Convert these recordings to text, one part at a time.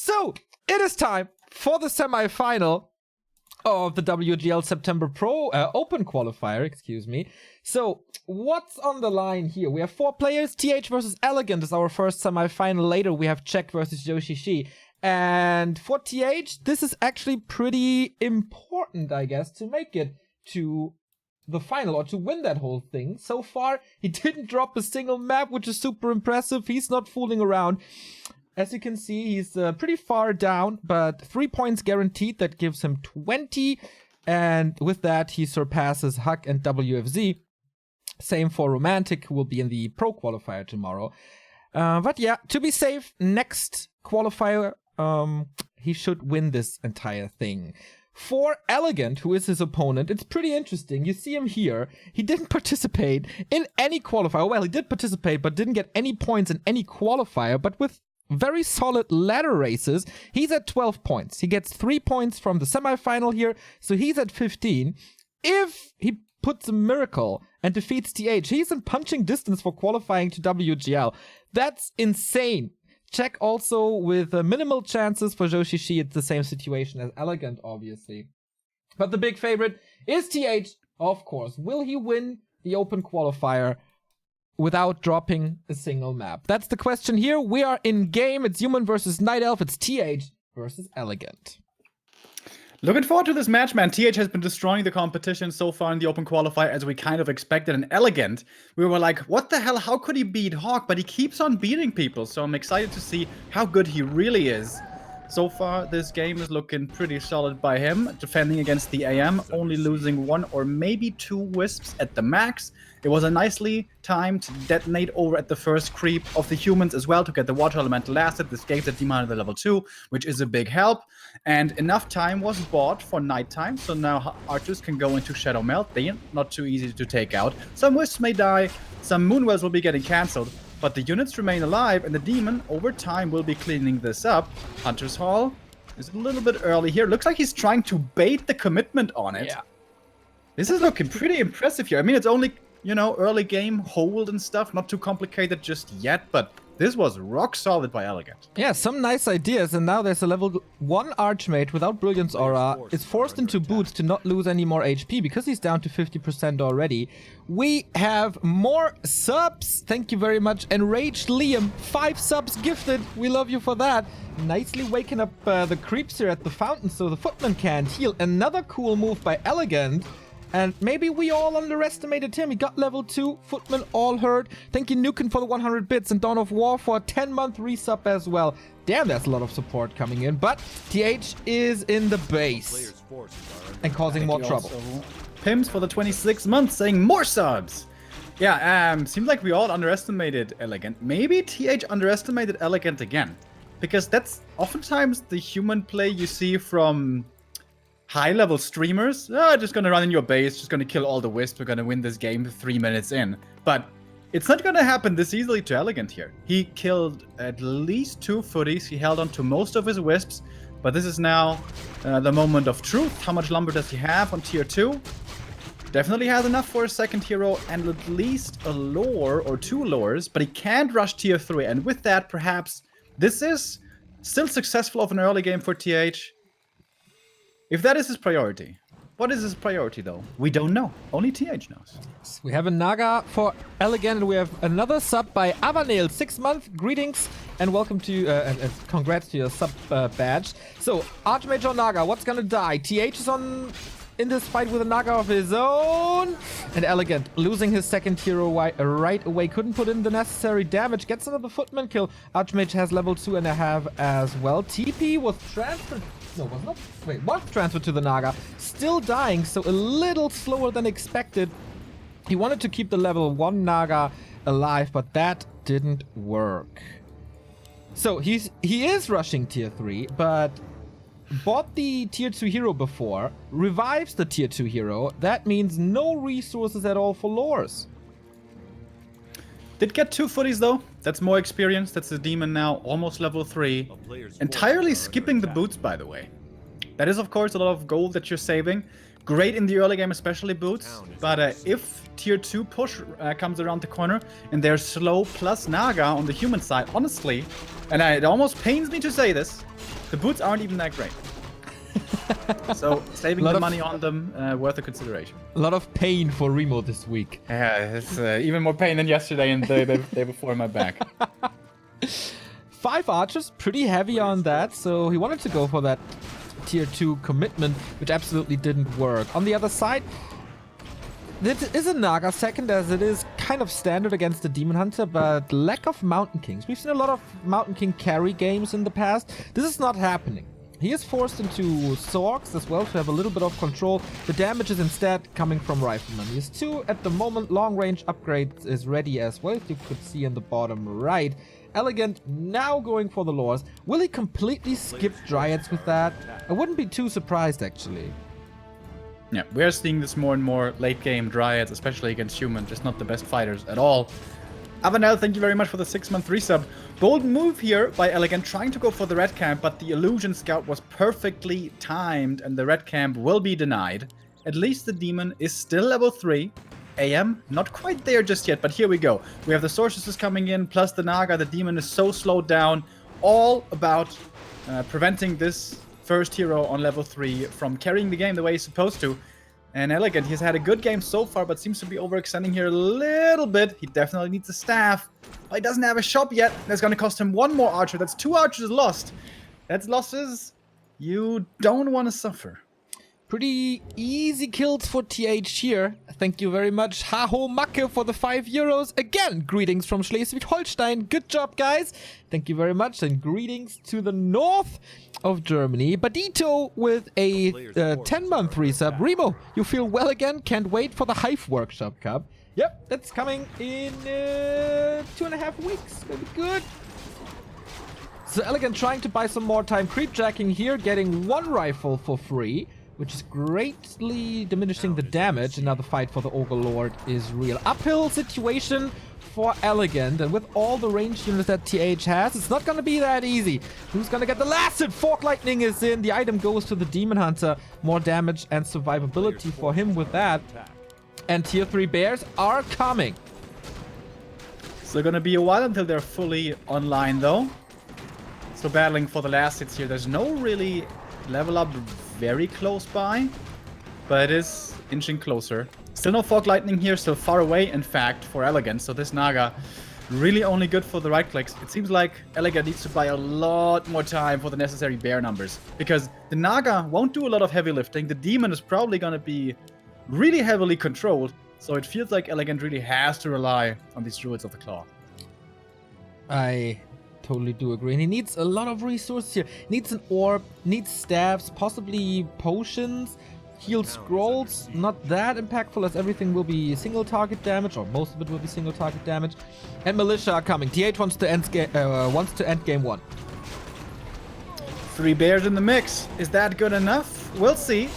So, it is time for the semi-final of the WGL September Pro Open Qualifier, excuse me. So, what's on the line here? We have 4 players. TH versus EleGaNt is our first semi-final. Later, we have Czech versus Yoshishi. And for TH, this is actually pretty important, I guess, to make it to the final or to win that whole thing. So far, he didn't drop a single map, which is super impressive. He's not fooling around. As you can see, he's pretty far down, but 3 points guaranteed. That gives him 20. And with that, he surpasses Huck and WFZ. Same for Romantic, who will be in the Pro Qualifier tomorrow. But yeah, to be safe, next qualifier, he should win this entire thing. For EleGaNt, who is his opponent, it's pretty interesting. You see him here. He didn't participate in any qualifier. Well, he did participate, but didn't get any points in any qualifier. But with very solid ladder races, he's at 12 points. He gets 3 points from the semifinal here, so he's at 15. If he puts a miracle and defeats TH, he's in punching distance for qualifying to WGL. That's insane. Check also with minimal chances for Yoshishi. It's the same situation as EleGaNt, obviously. But the big favorite is TH, of course. Will he win the Open Qualifier without dropping a single map? That's the question here. We are in game. It's Human versus Night Elf. It's TH versus EleGaNt. Looking forward to this match, man. TH has been destroying the competition so far in the Open Qualifier as we kind of expected. And EleGaNt, we were like, what the hell? How could he beat Hawk? But he keeps on beating people. So I'm excited to see how good he really is. So far, this game is looking pretty solid by him. Defending against the AM, only losing 1 or maybe 2 wisps at the max. It was a nicely timed detonate over at the first creep of the humans as well to get the water elemental asset. This gave the demon the level 2, which is a big help. And enough time was bought for nighttime, so now archers can go into Shadow Melt. They are not too easy to take out. Some wisps may die, some moonwells will be getting cancelled, but the units remain alive, and the demon over time will be cleaning this up. Hunter's Hall is a little bit early here. Looks like he's trying to bait the commitment on it. Yeah. This is looking pretty impressive here. I mean, it's only, you know, early game hold and stuff, not too complicated just yet, but this was rock solid by EleGaNt. Yeah, some nice ideas, and now there's a level 1 Archmage without Brilliance Aura. Is forced into boots to not lose any more HP because he's down to 50% already. We have more subs. Thank you very much. Enraged Liam, 5 subs gifted. We love you for that. Nicely waking up the creeps here at the fountain so the footman can't heal. Another cool move by EleGaNt. And maybe we all underestimated him. He got level 2. Footman all hurt. Thank you, Nukin, for the 100 bits. And Dawn of War for a 10-month resub as well. Damn, there's a lot of support coming in. But TH is in the base. And causing more trouble. Pims for the 26 months saying more subs. Yeah, seems like we all underestimated EleGaNt. Maybe TH underestimated EleGaNt again. Because that's oftentimes the human play you see from high-level streamers. Just gonna run in your base, just gonna kill all the wisps, we're gonna win this game 3 minutes in. But it's not gonna happen this easily to EleGaNt here. He killed at least 2 footies, he held on to most of his wisps, but this is now the moment of truth. How much lumber does he have on tier 2? Definitely has enough for a second hero and at least a lore or 2 lores, but he can't rush tier 3, and with that, perhaps this is still successful of an early game for TH. If that is his priority. What is his priority, though? We don't know. Only TH knows. We have a Naga for EleGaNt, and we have another sub by Avanel. 6 month greetings, and welcome to, and congrats to your sub badge. So, Archmage or Naga, what's gonna die? TH is in this fight with a Naga of his own. And EleGaNt losing his second hero right away. Couldn't put in the necessary damage. Gets another footman kill. Archmage has level 2.5 as well. TP was transferred. No, was not. Wait, was transferred to the Naga. Still dying, so a little slower than expected. He wanted to keep the level 1 Naga alive, but that didn't work. So he is rushing tier 3, but bought the tier 2 hero before, revives the tier 2 hero. That means no resources at all for lores. Did get 2 footies though. That's more experience. That's the demon now, almost level 3. Entirely skipping the boots, by the way. That is, of course, a lot of gold that you're saving. Great in the early game, especially boots. But if tier 2 push comes around the corner and they're slow plus Naga on the human side, honestly, and it almost pains me to say this, The boots aren't even that great. So saving the money on them, worth a consideration. A lot of pain for Remo this week. Yeah, it's even more pain than yesterday and the day before in my back. 5 archers, pretty heavy on that, so he wanted to go for that tier 2 commitment, which absolutely didn't work. On the other side, it is a Naga second, as it is kind of standard against the Demon Hunter, but lack of Mountain Kings. We've seen a lot of Mountain King carry games in the past. This is not happening. He is forced into Sorks as well to have a little bit of control. The damage is instead coming from Rifleman. He has 2 at the moment. Long range upgrade is ready as well, if you could see in the bottom right. EleGaNt now going for the lures. Will he completely skip Dryads with that? I wouldn't be too surprised, actually. Yeah, we're seeing this more and more late game Dryads, especially against humans, just not the best fighters at all. Avanel, thank you very much for the 6-month resub. Bold move here by EleGaNt, trying to go for the red camp, but the illusion scout was perfectly timed and the red camp will be denied. At least the demon is still level 3. AM, not quite there just yet, but here we go. We have the sorceresses coming in, plus the Naga. The demon is so slowed down. All about preventing this first hero on level 3 from carrying the game the way he's supposed to. And EleGaNt, he's had a good game so far, but seems to be overextending here a little bit. He definitely needs a staff, but he doesn't have a shop yet. That's going to cost him 1 more archer. That's 2 archers lost. That's losses you don't want to suffer. Pretty easy kills for TH here. Thank you very much, Haho Macke, for the 5 euros. Again, greetings from Schleswig-Holstein. Good job, guys. Thank you very much, and greetings to the north of Germany. Badito with a 10-month resub. Remo, you feel well again? Can't wait for the Hive Workshop Cup. Yep, that's coming in 2.5 weeks. That'll be good. So EleGaNt trying to buy some more time. Creep jacking here, getting 1 rifle for free, which is greatly diminishing the damage, and now the fight for the Ogre Lord is real. Uphill situation for EleGaNt, and with all the range units that TH has, it's not gonna be that easy. Who's gonna get the last hit? Fork Lightning is in. The item goes to the Demon Hunter. More damage and survivability for him with that. And tier 3 bears are coming. Still gonna be a while until they're fully online though. So battling for the last hits here. There's no really level up very close by, but it is inching closer. Still no Fog Lightning here, still far away, in fact, for EleGaNt. So this Naga really only good for the right clicks. It seems like EleGaNt needs to buy a lot more time for the necessary bear numbers, because the Naga won't do a lot of heavy lifting. The demon is probably going to be really heavily controlled, so it feels like EleGaNt really has to rely on these Druids of the Claw. I totally do agree. And he needs a lot of resources here. Needs an orb, needs staffs, possibly potions, heal scrolls. Not that impactful, as everything will be single target damage, or most of it will be single target damage. And militia are coming. TH wants to end game 1. 3 bears in the mix. Is that good enough? We'll see.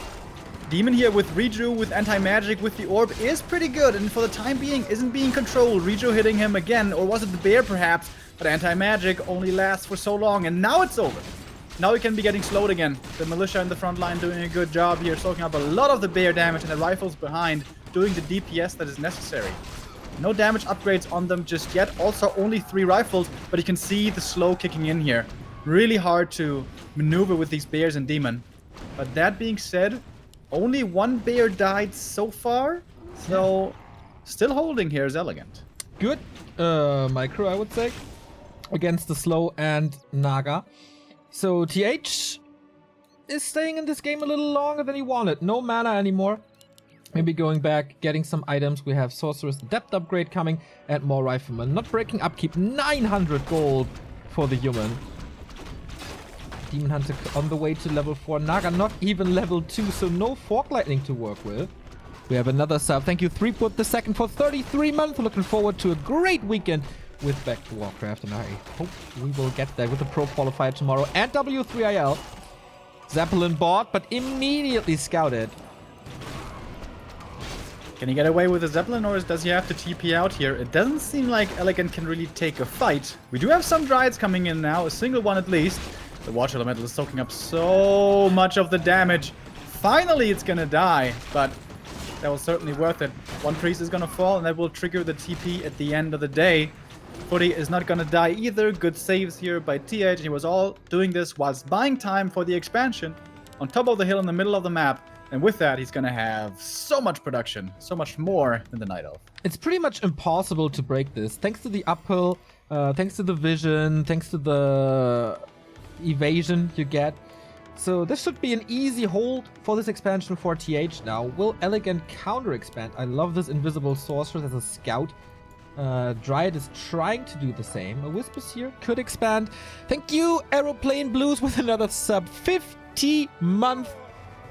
Demon here with Reju, with anti-magic, with the orb is pretty good, and for the time being isn't being controlled. Reju hitting him again, or was it the bear perhaps? But anti-magic only lasts for so long, and now it's over. Now he can be getting slowed again. The militia in the front line doing a good job here, soaking up a lot of the bear damage, and the rifles behind doing the DPS that is necessary. No damage upgrades on them just yet. Also only 3 rifles, but you can see the slow kicking in here. Really hard to maneuver with these bears and demon. But that being said, only 1 bear died so far, so still holding here is EleGaNt. Good micro, I would say, against the slow and Naga. So TH is staying in this game a little longer than he wanted. No mana anymore. Maybe going back, getting some items. We have Sorceress Depth upgrade coming, and more Rifleman. Not breaking upkeep. 900 gold for the human. Demon Hunter on the way to level 4. Naga not even level 2, so no Fork Lightning to work with. We have another sub. Thank you, Threepwood the second, for 33 months. Looking forward to a great weekend with Back to Warcraft, and I hope we will get there with the Pro Qualifier tomorrow and W3IL. Zeppelin bought, but immediately scouted. Can he get away with a Zeppelin, or does he have to TP out here? It doesn't seem like EleGaNt can really take a fight. We do have some Dryads coming in now, a single one at least. The Watch Elemental is soaking up so much of the damage. Finally, it's gonna die, but that was certainly worth it. 1 priest is gonna fall, and that will trigger the TP at the end of the day. Footy is not gonna die either. Good saves here by TH. He was all doing this whilst buying time for the expansion on top of the hill in the middle of the map. And with that, he's gonna have so much production, so much more than the Night Elf. It's pretty much impossible to break this, thanks to the uphill, thanks to the vision, thanks to the evasion you get. So this should be an easy hold for this expansion for TH now. Will EleGaNt counter expand? I love this invisible sorcerer as a scout. Dryad is trying to do the same. A Wisp is here, could expand. Thank you, Aeroplane Blues, with another sub. 50-month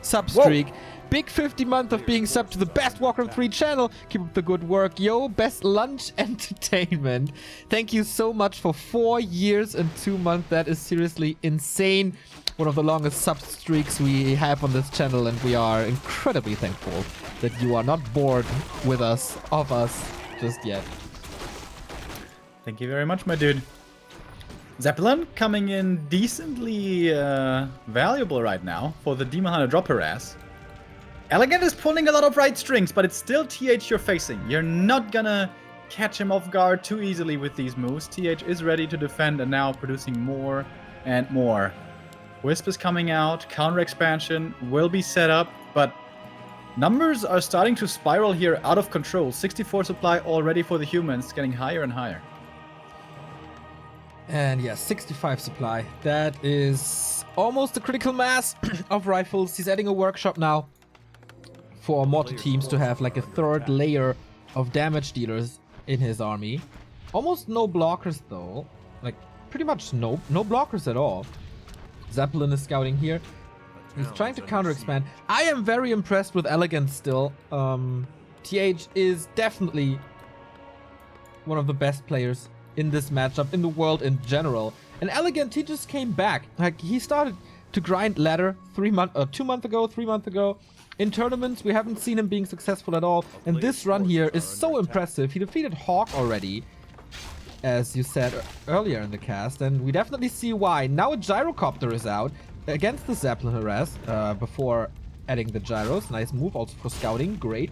sub streak. Whoa. Big 50 month of being sub to the best Warcraft 3 channel. Keep up the good work, yo. Best lunch entertainment. Thank you so much for 4 years and 2 months. That is seriously insane. One of the longest sub streaks we have on this channel, and we are incredibly thankful that you are not bored with us, of us, just yet. Thank you very much, my dude. Zeppelin coming in decently valuable right now for the Demon Hunter drop harass. EleGaNt is pulling a lot of right strings, but it's still TH you're facing. You're not gonna catch him off guard too easily with these moves. TH is ready to defend and now producing more and more. Wisp is coming out, counter expansion will be set up, but numbers are starting to spiral here out of control. 64 supply already for the humans, getting higher and higher. And yeah, 65 supply. That is almost a critical mass of rifles. He's adding a workshop now for mortar teams to have like a third layer of damage dealers in his army. Almost no blockers though. Like pretty much no blockers at all. Zeppelin is scouting here. He's trying to counter expand. I am very impressed with EleGaNt still. TH is definitely one of the best players in this matchup, in the world in general. And EleGaNt, he just came back. Like, he started to grind ladder 2 months ago, 3 months ago. In tournaments, we haven't seen him being successful at all. And this run here is so impressive. He defeated Hawk already, as you said earlier in the cast. And we definitely see why. Now a Gyrocopter is out against the Zeppelin harass before adding the gyros. Nice move also for scouting. Great.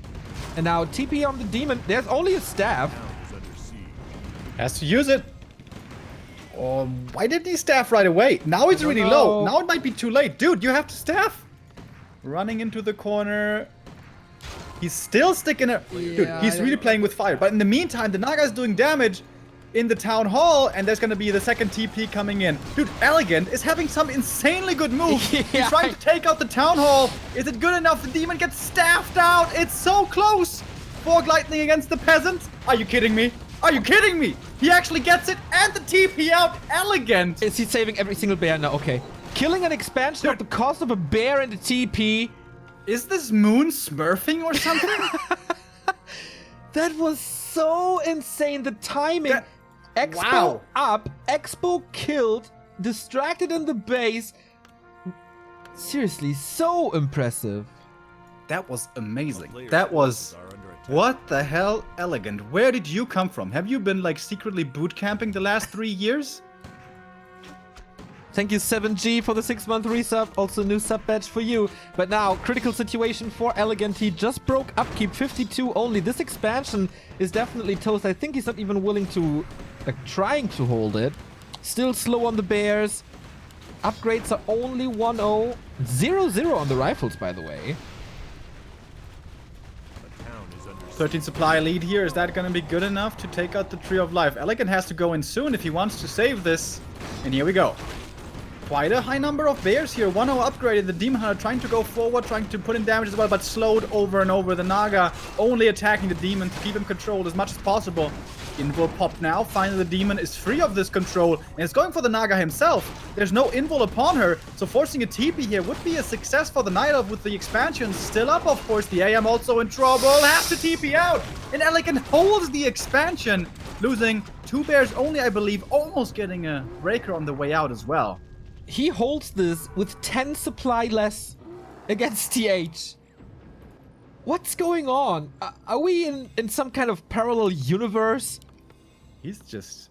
And now TP on the demon. There's only a staff. Has to use it. Oh, why didn't he staff right away? Now it's really low. Now it might be too late. Dude, you have to staff. Running into the corner. He's still sticking it. Dude, he's really playing with fire. But in the meantime, the Naga is doing damage in the town hall, and there's gonna be the second TP coming in. Dude, EleGaNt is having some insanely good move. He's trying to take out the town hall. Is it good enough? The demon gets staffed out. It's so close. Fork lightning against the peasants. Are you kidding me? Are you kidding me? He actually gets it and the TP out. EleGaNt. Is he saving every single bear now? Okay. Killing an expansion at the cost of a bear and a TP. Is this Moon smurfing or something? That was so insane. The timing. Expo up. Expo killed. Distracted in the base. Seriously, so impressive. That was amazing. That was... What the hell, EleGaNt? Where did you come from? Have you been like secretly boot camping the last 3 years? Thank you 7G for the 6-month resub. Also new sub badge for you. But now, critical situation for EleGaNt. He just broke upkeep 52 only. This expansion is definitely toast. I think he's not even willing to, like, trying to hold it. Still slow on the bears. Upgrades are only 1-0. 0-0 on the rifles, by the way. 13 supply lead here. Is that going to be good enough to take out the Tree of Life? EleGaNt has to go in soon if he wants to save this. And here we go. Quite a high number of bears here. 1-0 upgraded. The Demon Hunter trying to go forward, trying to put in damage as well, but slowed over and over. The Naga only attacking the demon to keep him controlled as much as possible. Invul pop now. Finally, the demon is free of this control, and it's going for the Naga himself. There's no invul upon her, so forcing a TP here would be a success for the Night Elf with the expansion still up, of course. The AM also in trouble. Has to TP out, and EleGaNt holds the expansion, losing 2 bears only, I believe, almost getting a breaker on the way out as well. He holds this with 10 supply less against TH. What's going on? Are we in some kind of parallel universe? He's just...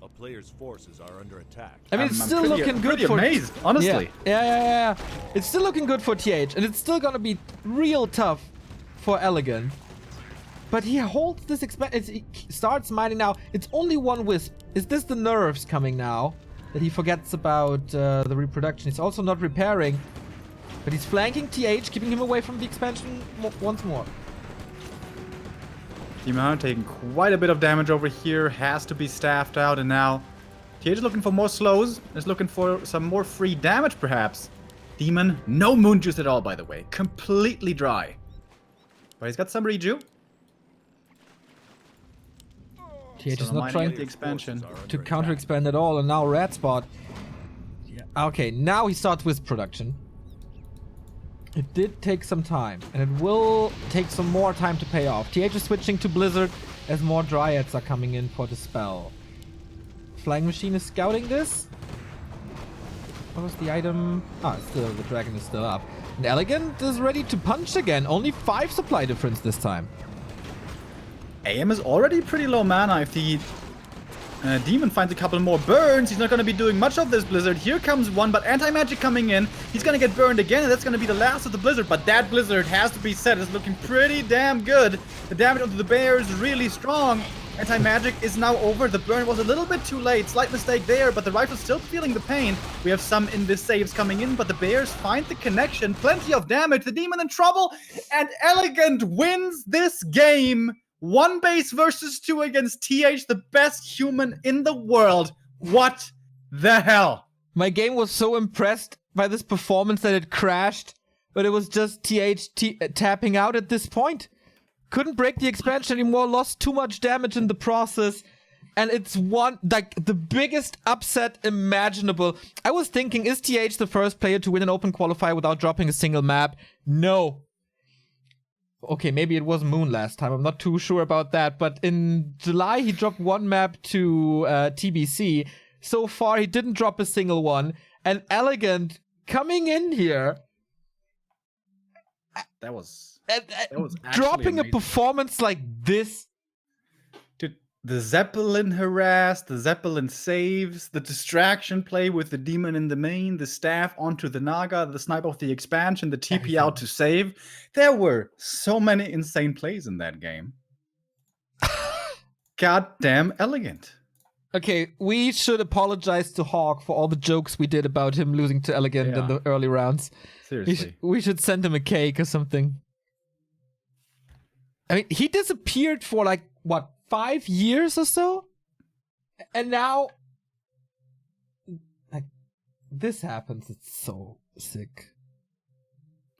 A player's forces are under attack. I mean, it's still looking good for... amazed, honestly. Yeah. It's still looking good for TH, and it's still gonna be real tough for EleGaNt. But he holds this he starts mining now. It's only one wisp. Is this the nerves coming now? That he forgets about the reproduction. He's also not repairing. But he's flanking TH, keeping him away from the expansion once more. Team taking quite a bit of damage over here. Has to be staffed out. And now TH is looking for more slows. Is looking for some more free damage, perhaps. Demon, no moon juice at all, by the way. Completely dry. But he's got some reju. TH is not trying the expansion to counter-expand at all, and now red spot. Yeah. Okay, now he starts with production. It did take some time, and it will take some more time to pay off. TH is switching to Blizzard as more Dryads are coming in for the spell. Flying Machine is scouting this. What was the item? Ah, still, the dragon is still up. And EleGaNt is ready to punch again. Only 5 supply difference this time. AM is already pretty low mana. If the Demon finds a couple more burns, he's not going to be doing much of this Blizzard. Here comes one, but anti-magic coming in. He's going to get burned again, and that's going to be the last of the Blizzard. But that Blizzard, has to be said, is looking pretty damn good. The damage onto the bear is really strong. Anti-magic is now over. The burn was a little bit too late. Slight mistake there, but the rifle's still feeling the pain. We have some in this saves coming in, but the bears find the connection. Plenty of damage. The Demon in trouble, and EleGaNt wins this game. 1 base versus 2 against TH, the best human in the world. What the hell? My game was so impressed by this performance that it crashed, but it was just TH tapping out at this point. Couldn't break the expansion anymore, lost too much damage in the process, and it's the biggest upset imaginable. I was thinking, is TH the first player to win an open qualifier without dropping a single map? No. Okay, maybe it was Moon last time. I'm not too sure about that. But in July, he dropped 1 map to TBC. So far, he didn't drop a single one. And EleGaNt coming in here. That was dropping amazing. A performance like this. Dude, the Zeppelin harass, the Zeppelin saves, the distraction play with the Demon in the main, the staff onto the Naga, the snipe of the expansion, the TP out to save. There were so many insane plays in that game. Goddamn EleGaNt. Okay, we should apologize to Hawk for all the jokes we did about him losing to EleGaNt in the early rounds. Seriously. We should send him a cake or something. I mean, he disappeared for like, what, 5 years or so? And now, like, this happens. It's so sick.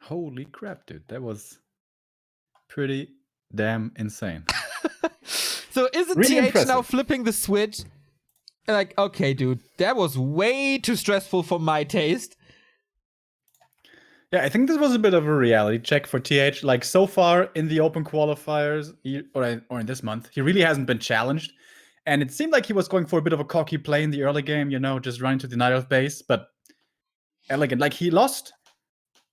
Holy crap, dude. That was pretty damn insane. So isn't really TH impressive. now flipping the switch? Like, okay, dude, that was way too stressful for my taste. Yeah, I think this was a bit of a reality check for TH. Like, so far in the open qualifiers, or in this month, he really hasn't been challenged. And it seemed like he was going for a bit of a cocky play in the early game, you know, just running to the Night Elf base. But EleGaNt, like, he lost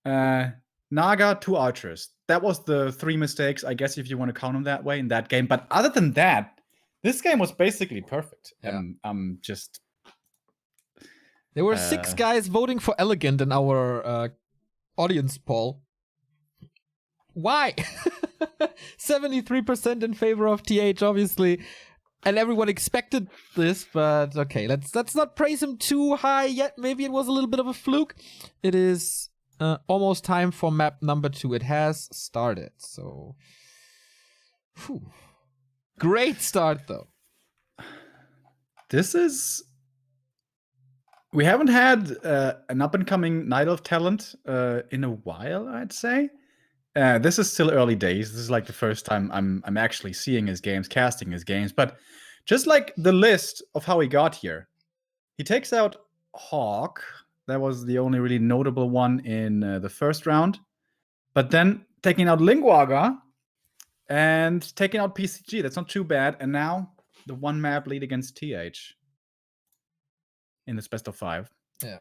Naga to Archers. That was the 3 mistakes, I guess, if you want to count them that way in that game. But other than that, this game was basically perfect. Yeah. Just... There were 6 guys voting for EleGaNt in our audience poll. Why? 73% in favor of TH, obviously. And everyone expected this, but okay, let's not praise him too high yet. Maybe it was a little bit of a fluke. It is almost time for map number 2. It has started, so... Whew. Great start, though. This is... We haven't had an up-and-coming Night Elf talent in a while, I'd say. This is still early days. This is like the first time I'm actually seeing his games, casting his games. But just like the list of how he got here, he takes out Hawk. That was the only really notable one in the first round. But then taking out Lingwaga and taking out PCG. That's not too bad. And now the 1 map lead against TH in this best of 5. Yeah.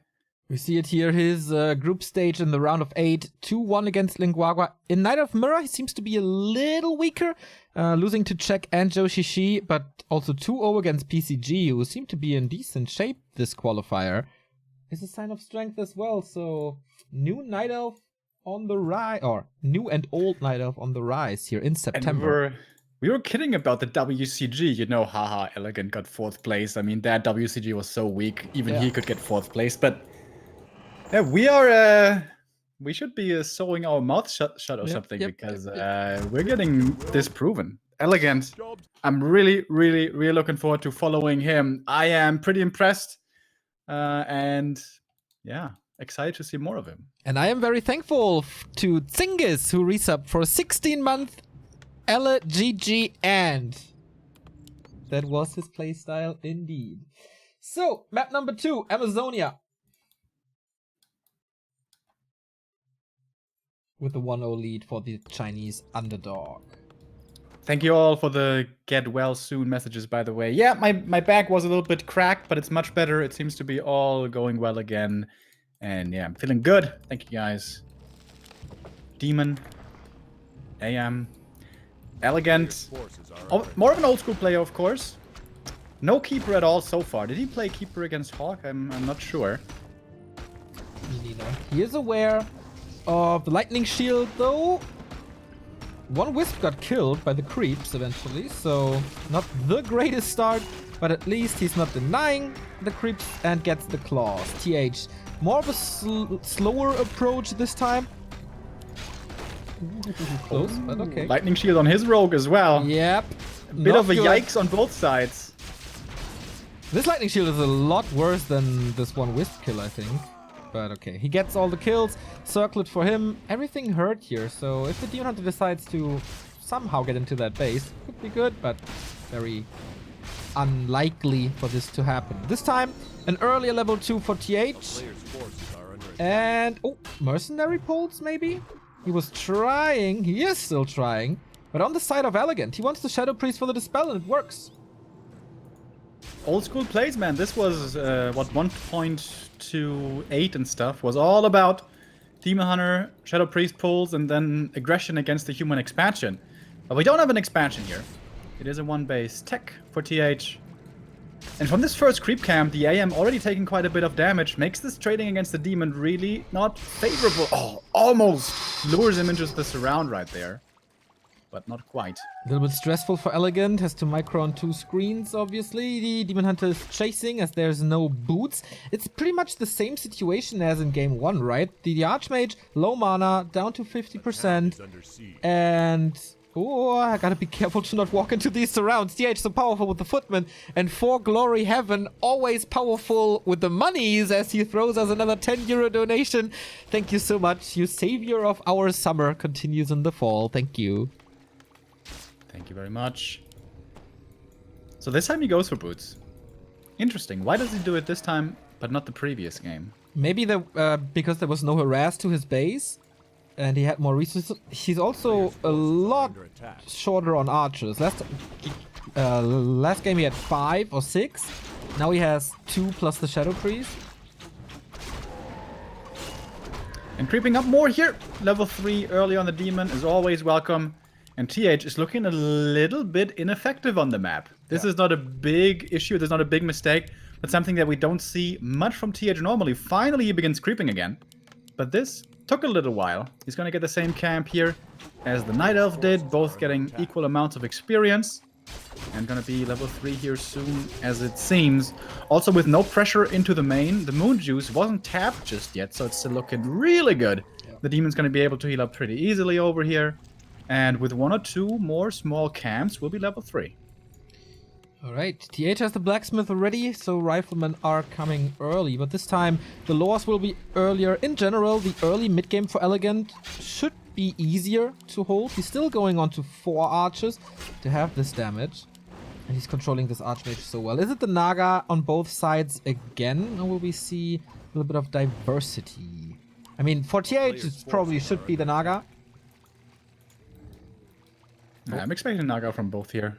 We see it here, his group stage in the round of 8, 2-1 against Lingwaga. In Night of Mirror, he seems to be a little weaker, losing to Czech and Joshishi, but also 2-0 against PCG, who seem to be in decent shape this qualifier. Is a sign of strength as well, so new Night Elf on the rise, or new and old Night Elf on the rise here in September. And We were kidding about the WCG, you know, haha, EleGaNt got 4th place. I mean, that WCG was so weak, even he could get 4th place. But yeah, we should be sewing our mouth shut or something because we're getting disproven. EleGaNt, I'm really looking forward to following him. I am pretty impressed, and yeah, excited to see more of him. And I am very thankful to Zingis, who resubbed for 16-month EleGaNt. That was his playstyle indeed. So, map number 2, Amazonia. With the 1-0 lead for the Chinese underdog. Thank you all for the get well soon messages, by the way. Yeah, my back was a little bit cracked, but it's much better. It seems to be all going well again. And yeah, I'm feeling good. Thank you, guys. Demon. AM. EleGaNt. Oh, more of an old school player, of course. No keeper at all so far. Did he play keeper against Hawk? I'm not sure. He is aware of the lightning shield, though. One wisp got killed by the creeps eventually, so not the greatest start, but at least he's not denying the creeps and gets the claws. TH, more of a slower approach this time. Ooh, close, but okay. Lightning shield on his rogue as well. Yep. A bit of a yikes on both sides. This lightning shield is a lot worse than this one wisp kill, I think. But okay, he gets all the kills. Circlet for him. Everything hurt here, so if the Demon Hunter decides to somehow get into that base, could be good, but very unlikely for this to happen. This time, an earlier level 2 for TH. And, oh, mercenary pulse maybe? He was trying, he is still trying, but on the side of EleGaNt, he wants the Shadow Priest for the Dispel, and it works. Old school plays, man. This was, what, 1.28 and stuff was all about Demon Hunter, Shadow Priest pulls, and then aggression against the human expansion. But we don't have an expansion here. It is a one-base tech for TH. And from this first creep camp, the AM already taking quite a bit of damage, makes this trading against the demon really not favorable. Oh, almost lures him into the surround right there. But not quite. A little bit stressful for EleGaNt, has to micro on 2 screens, obviously. The Demon Hunter is chasing as there's no boots. It's pretty much the same situation as in game 1, right? The Archmage, low mana, down to 50%. And... oh, I gotta be careful to not walk into these surrounds. TH so powerful with the Footman. And for Glory Heaven, always powerful with the monies as he throws us another 10 euro donation. Thank you so much. You savior of our summer continues in the fall. Thank you. Thank you very much. So this time he goes for boots. Interesting. Why does he do it this time, but not the previous game? Maybe because there was no harass to his base, and he had more resources. He's also a lot shorter on archers. Last game he had 5 or 6. Now he has 2 plus the Shadow Priest. And creeping up more here. Level 3 early on the demon is always welcome. And TH is looking a little bit ineffective on the map. This is not a big issue, there's not a big mistake, but something that we don't see much from TH normally. Finally, he begins creeping again. But this took a little while. He's gonna get the same camp here as the Night Elf did, both getting equal amounts of experience. And gonna be level 3 here soon, as it seems. Also with no pressure into the main, the Moon Juice wasn't tapped just yet, so it's still looking really good. The Demon's gonna be able to heal up pretty easily over here. And with 1 or 2 more small camps, we'll be level 3. Alright, TH has the Blacksmith already, so Riflemen are coming early. But this time, the Lores will be earlier. In general, the early mid-game for EleGaNt should be easier to hold. He's still going on to 4 archers to have this damage. And he's controlling this Archmage so well. Is it the Naga on both sides again? Or will we see a little bit of diversity? I mean, for TH, it probably should be the Naga. Yeah, I'm expecting Naga from both here.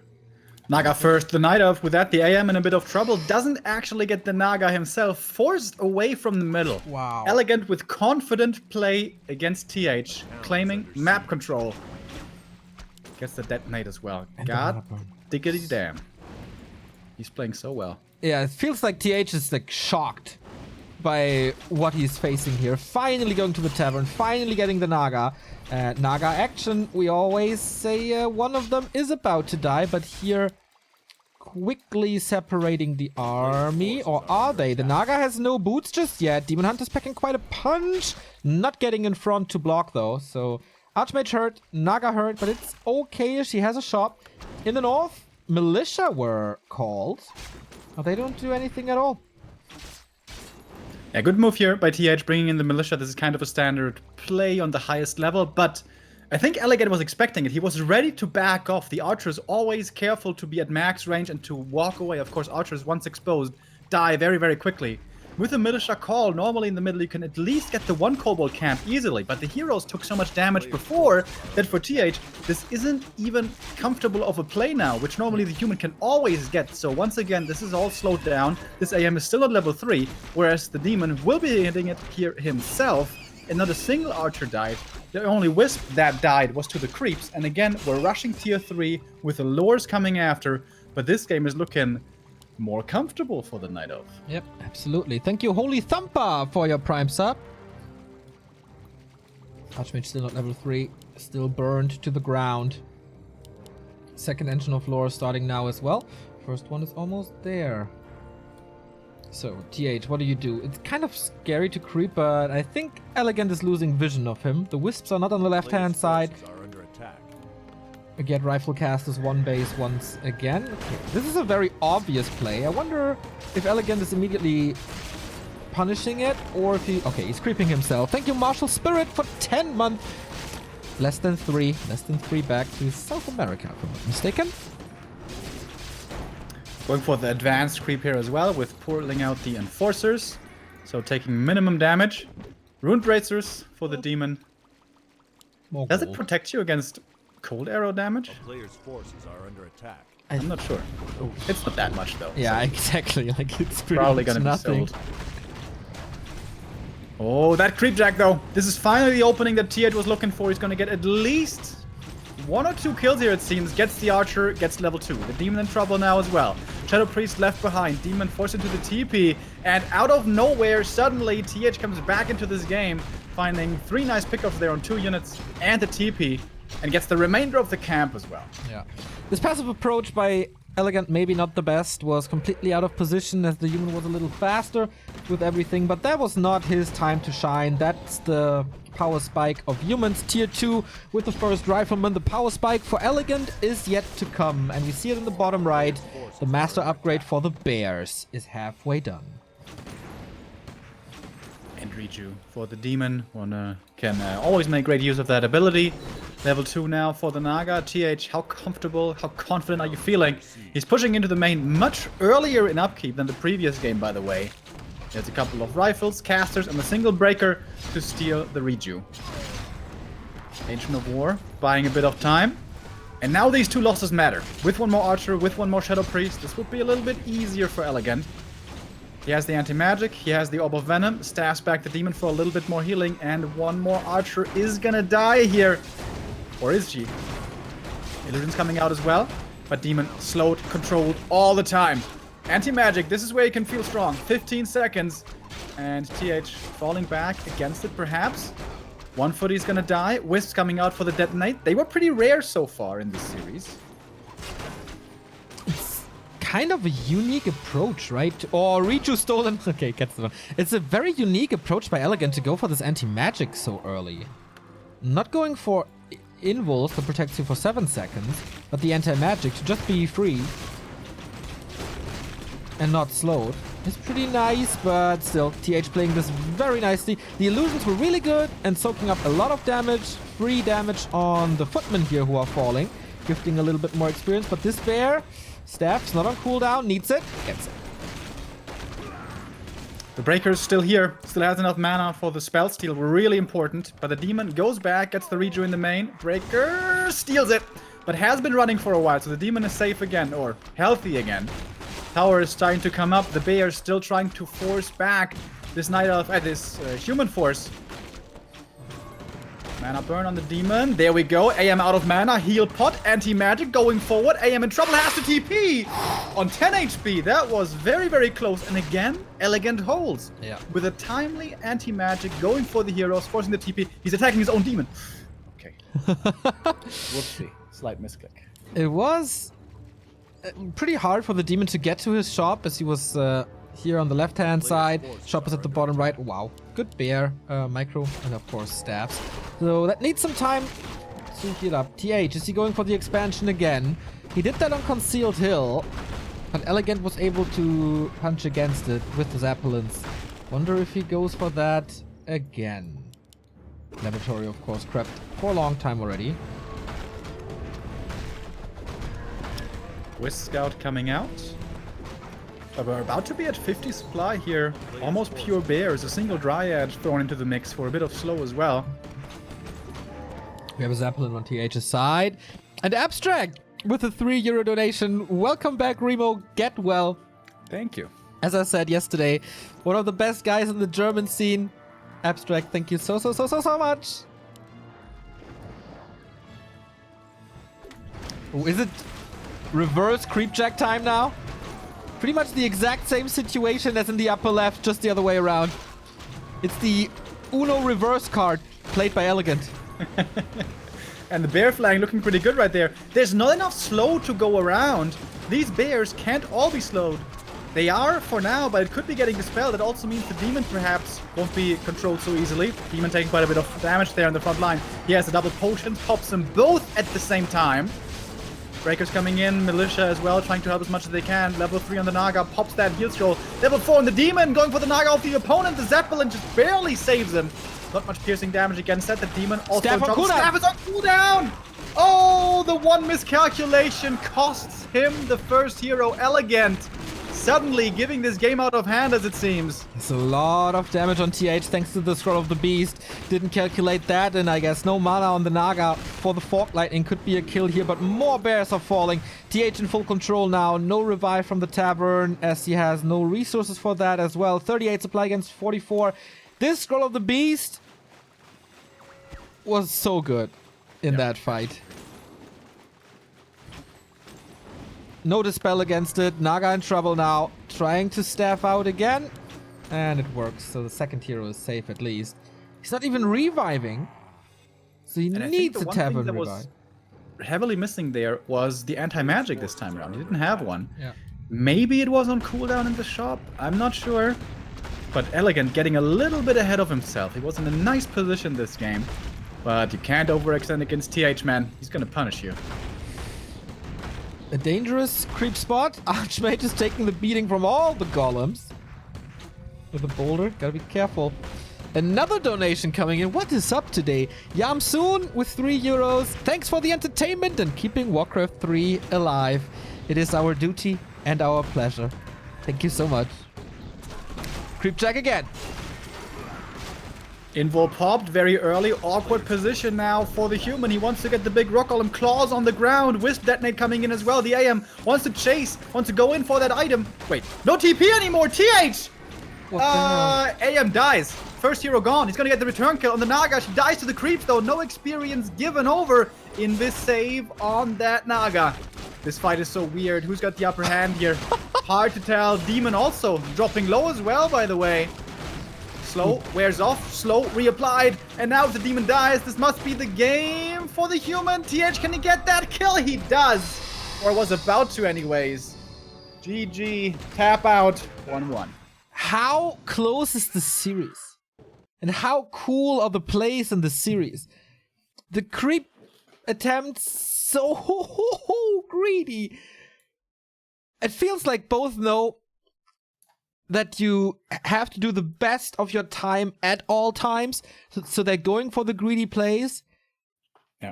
Naga first, the Night Elf. With that, the AM in a bit of trouble. Doesn't actually get the Naga himself. Forced away from the middle. Wow. EleGaNt with confident play against TH. Claiming map control. Gets the detonate as well. And God diggity damn. He's playing so well. Yeah, it feels like TH is like shocked by what he's facing here. Finally going to the tavern, finally getting the Naga. Naga action, we always say one of them is about to die, but here quickly separating the army. Or are they? The Naga has no boots just yet. Demon Hunter's packing quite a punch. Not getting in front to block though. So Archmage hurt, Naga hurt, but it's okay. She has a shot. In the north, Militia were called. Oh, they don't do anything at all. Yeah, good move here by TH, bringing in the Militia. This is kind of a standard play on the highest level, but I think EleGaNt was expecting it. He was ready to back off. The Archer is always careful to be at max range and to walk away. Of course, Archers, once exposed, die very, very quickly. With a Militia call, normally in the middle, you can at least get the one Kobold camp easily, but the heroes took so much damage before that for TH, this isn't even comfortable of a play now, which normally the human can always get. So once again, this is all slowed down. This AM is still at level 3, whereas the Demon will be hitting it here himself, and not a single Archer died. The only Wisp that died was to the creeps, and again, we're rushing tier 3 with the lures coming after, but this game is looking more comfortable for the Night Elf. Yep, absolutely. Thank you, Holy Thumper, for your Prime sub. Archmage still at level 3, still burned to the ground. Second engine of lore starting now as well. First one is almost there. So, TH, what do you do? It's kind of scary to creep, but I think EleGaNt is losing vision of him. The Wisps are not on the left-hand side. We get Rifle Casters one base once again. Okay, this is a very obvious play. I wonder if EleGaNt is immediately punishing it, or if he... Okay, he's creeping himself. Thank you, Martial Spirit, for 10 months. Less than 3 back to South America, if I'm not mistaken. Going for the advanced creep here as well, with pulling out the Enforcers. So taking minimum damage. Rune Bracers for the Demon. More Does it gold. protect you against cold arrow damage? A player's forces are under attack. I'm not sure. It's not that much though. Yeah, so exactly. Like, it's pretty probably much gonna nothing. be sold. Oh, that creep jack though. This is finally the opening that TH was looking for. He's gonna get at least 1 or 2 kills here, it seems. Gets the Archer, gets level 2. The Demon in trouble now as well. Shadow Priest left behind. Demon forced into the TP. And out of nowhere, suddenly, TH comes back into this game, finding 3 nice pickups there on 2 units and the TP, and gets the remainder of the camp as well. Yeah. This passive approach by EleGaNt, maybe not the best, was completely out of position as the human was a little faster with everything, but that was not his time to shine. That's the power spike of humans. Tier 2 with the first rifleman. The power spike for EleGaNt is yet to come, and we see it in the bottom right. The master upgrade for the bears is halfway done. And Riju for the Demon. Can always make great use of that ability. Level 2 now for the Naga. TH, how comfortable, how confident are you feeling? He's pushing into the main much earlier in upkeep than the previous game, by the way. There's a couple of rifles, casters, and a single breaker to steal the Riju. Ancient of War, buying a bit of time. And now these 2 losses matter. With 1 more Archer, with 1 more Shadow Priest, this would be a little bit easier for EleGaNt. He has the anti-magic, he has the Orb of Venom, staffs back the Demon for a little bit more healing, and 1 more Archer is gonna die here. Or is she? Illusion's coming out as well, but Demon slowed, controlled all the time. Anti-magic, this is where you can feel strong. 15 seconds, and TH falling back against it perhaps. 1 footy's gonna die, Wisps coming out for the detonate. They were pretty rare so far in this series. Kind of a unique approach, right? Or Riju stolen. Okay, gets the one. It's a very unique approach by EleGaNt to go for this anti-magic so early. Not going for Invulse that protects you for 7 seconds, but the anti-magic to just be free and not slowed is pretty nice, but still, TH playing this very nicely. The illusions were really good and soaking up a lot of damage, free damage on the footmen here who are falling, gifting a little bit more experience, but this bear, staff's not on cooldown, needs it, gets it. The Breaker's still here, still has enough mana for the spell steal, really important. But the Demon goes back, gets the Riju in the main. Breaker steals it, but has been running for a while, so the Demon is safe again, or healthy again. Tower is starting to come up, the Bear is still trying to force back this Night Elf, this human force. Mana burn on the demon. There we go. AM out of mana. Heal pot. Anti-magic going forward. AM in trouble. Has to TP on 10 HP. That was very, very close. And again, EleGaNt holds. Yeah. With a timely anti-magic going for the heroes, forcing the TP. He's attacking his own demon. Okay. Whoopsie. Slight misclick. It was pretty hard for the demon to get to his shop as he was here on the left-hand side. Shop is at the bottom right. Wow. Good bear. Micro. And of course stabs. So that needs some time to heal up. TH, is he going for the expansion again? He did that on Concealed Hill. But EleGaNt was able to punch against it with the Zeppelins. Wonder if he goes for that again. Laboratory, of course, crept for a long time already. Wisp Scout coming out. But we're about to be at 50 supply here. Almost pure bears. A single Dryad thrown into the mix for a bit of slow as well. We have a Zeppelin on TH's side. And Abstract with a €3 donation. Welcome back, Remo. Get well. Thank you. As I said yesterday, one of the best guys in the German scene. Abstract, thank you so much. Oh, is it reverse creep jack time now? Pretty much the exact same situation as in the upper left, just the other way around. It's the Uno reverse card played by EleGaNt. And the bear flying looking pretty good right there. There's not enough slow to go around. These bears can't all be slowed. They are for now, but it could be getting dispelled. It also means the demon perhaps won't be controlled so easily. Demon taking quite a bit of damage there in the front line. He has a double potion, pops them both at the same time. Breakers coming in, Militia as well, trying to help as much as they can. Level 3 on the Naga, pops that heal scroll. Level 4 on the Demon, going for the Naga off the opponent. The Zeppelin just barely saves him. Not much piercing damage against that. The Demon also Staff on cooldown. Staff is on cooldown! Oh, the one miscalculation costs him the first hero, EleGaNt. Suddenly giving this game out of hand, as it seems. It's a lot of damage on TH thanks to the Scroll of the Beast. Didn't calculate that, and I guess no mana on the Naga for the Fork Lightning could be a kill here, but more bears are falling. TH in full control now. No revive from the Tavern, as he has no resources for that as well. 38 supply against 44. This Scroll of the Beast was so good in that fight. No dispel against it. Naga in trouble now. Trying to staff out again. And it works. So the second hero is safe at least. He's not even reviving. So he needs a Tavern revive. Heavily missing there was the anti-magic this time around. He didn't have one. Yeah. Maybe it was on cooldown in the shop. I'm not sure. But EleGaNt getting a little bit ahead of himself. He was in a nice position this game. But you can't overextend against TH, man. He's gonna punish you. A dangerous creep spot. Archmage is taking the beating from all the golems. With a boulder. Gotta be careful. Another donation coming in. What is up today? Yamsoon with €3. Thanks for the entertainment and keeping Warcraft 3 alive. It is our duty and our pleasure. Thank you so much. Creep jack again. Invul popped very early. Awkward position now for the human. He wants to get the big rock golem. Claws on the ground. Wisp detonate coming in as well. The AM wants to chase. Wants to go in for that item. Wait, no TP anymore. TH! AM dies. First hero gone. He's gonna get the return kill on the Naga. She dies to the creeps though. No experience given over in this save on that Naga. This fight is so weird. Who's got the upper hand here? Hard to tell. Demon also dropping low as well, by the way. Slow wears off, slow reapplied, and now if the demon dies, this must be the game for the human. TH, can he get that kill? He does, or was about to anyways. GG, tap out, 1-1. How close is the series? And how cool are the plays in the series? The creep attempts so greedy. It feels like both know that you have to do the best of your time at all times. So they're going for the greedy plays. Yeah.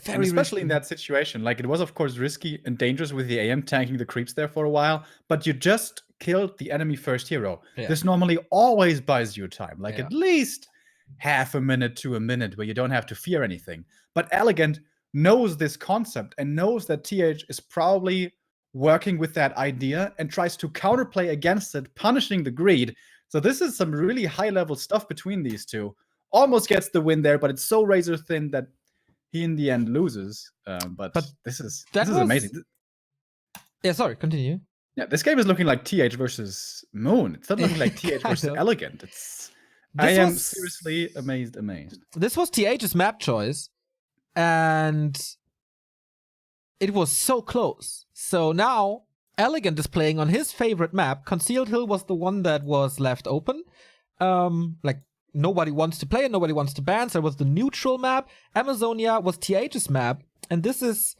And especially in that situation. Like, it was, of course, risky and dangerous with the AM tanking the creeps there for a while. But you just killed the enemy first hero. Yeah. This normally always buys you time. Like, at least half a minute to a minute where you don't have to fear anything. But EleGaNt knows this concept and knows that TH is probably working with that idea and tries to counterplay against it, punishing the greed. So this is some really high-level stuff between these two. almost gets the win there, but it's so razor thin that he in the end loses. But this is amazing. Yeah, sorry, continue. Yeah, this game is looking like TH versus Moon. It's not looking like TH versus EleGaNt. I am seriously amazed. This was TH's map choice, and it was so close. So now EleGaNt is playing on his favorite map. Concealed Hill was the one that was left open. Like, nobody wants to play it, nobody wants to ban, so it was the neutral map. Amazonia was TH's map, and this is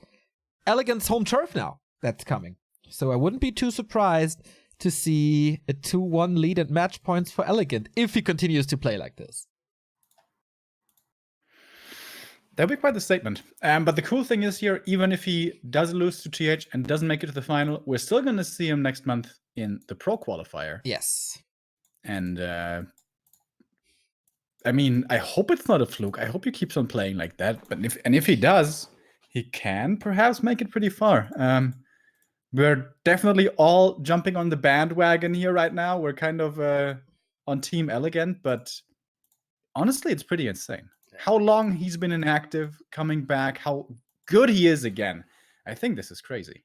EleGaNt's home turf now that's coming. So I wouldn't be too surprised to see a 2-1 lead at match points for EleGaNt if he continues to play like this. That'd be quite the statement. But the cool thing is here, even if he does lose to TH and doesn't make it to the final, we're still going to see him next month in the Pro Qualifier. Yes. And I mean, I hope it's not a fluke. I hope he keeps on playing like that. But if he does, he can perhaps make it pretty far. We're definitely all jumping on the bandwagon here right now. We're kind of on Team EleGaNt, but honestly, it's pretty insane. How long he's been inactive, coming back, how good he is again. I think this is crazy.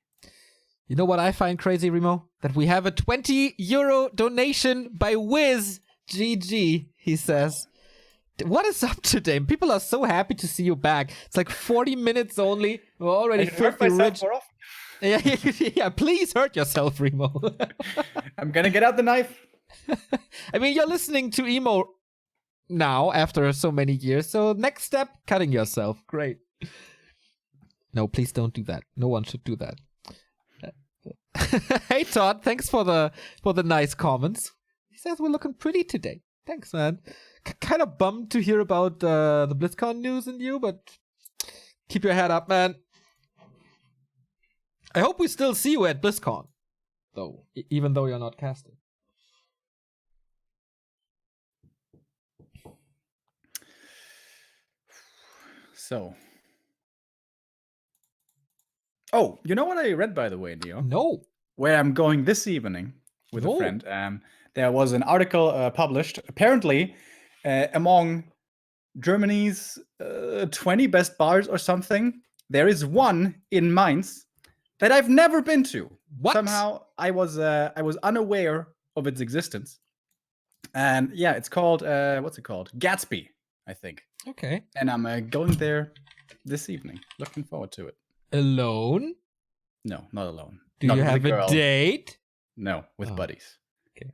You know what I find crazy, Remo? That we have a €20 donation by Wiz GG, he says. What is up today? People are so happy to see you back. It's like 40 minutes only. We're already filthy rich. Yeah, please hurt yourself, Remo. I'm gonna get out the knife. I mean, you're listening to emo now after so many years. So next step, cutting yourself. Great. No, please don't do that. No one should do that. Hey Todd, thanks for the nice comments. He says we're looking pretty today. Thanks, man. Kind of bummed to hear about the BlizzCon news and you, but keep your head up, man. I hope we still see you at BlizzCon, though, even though you're not casting. So. Oh, you know what I read, by the way, Neo? No. Where I'm going this evening with a friend. There was an article published, apparently, among Germany's 20 best bars or something. There is one in Mainz that I've never been to. What? Somehow I was unaware of its existence. And yeah, it's called what's it called? Gatsby, I think. Okay. And I'm going there this evening. Looking forward to it. Alone? No, not alone. Do not you have a date? No, with buddies. Okay.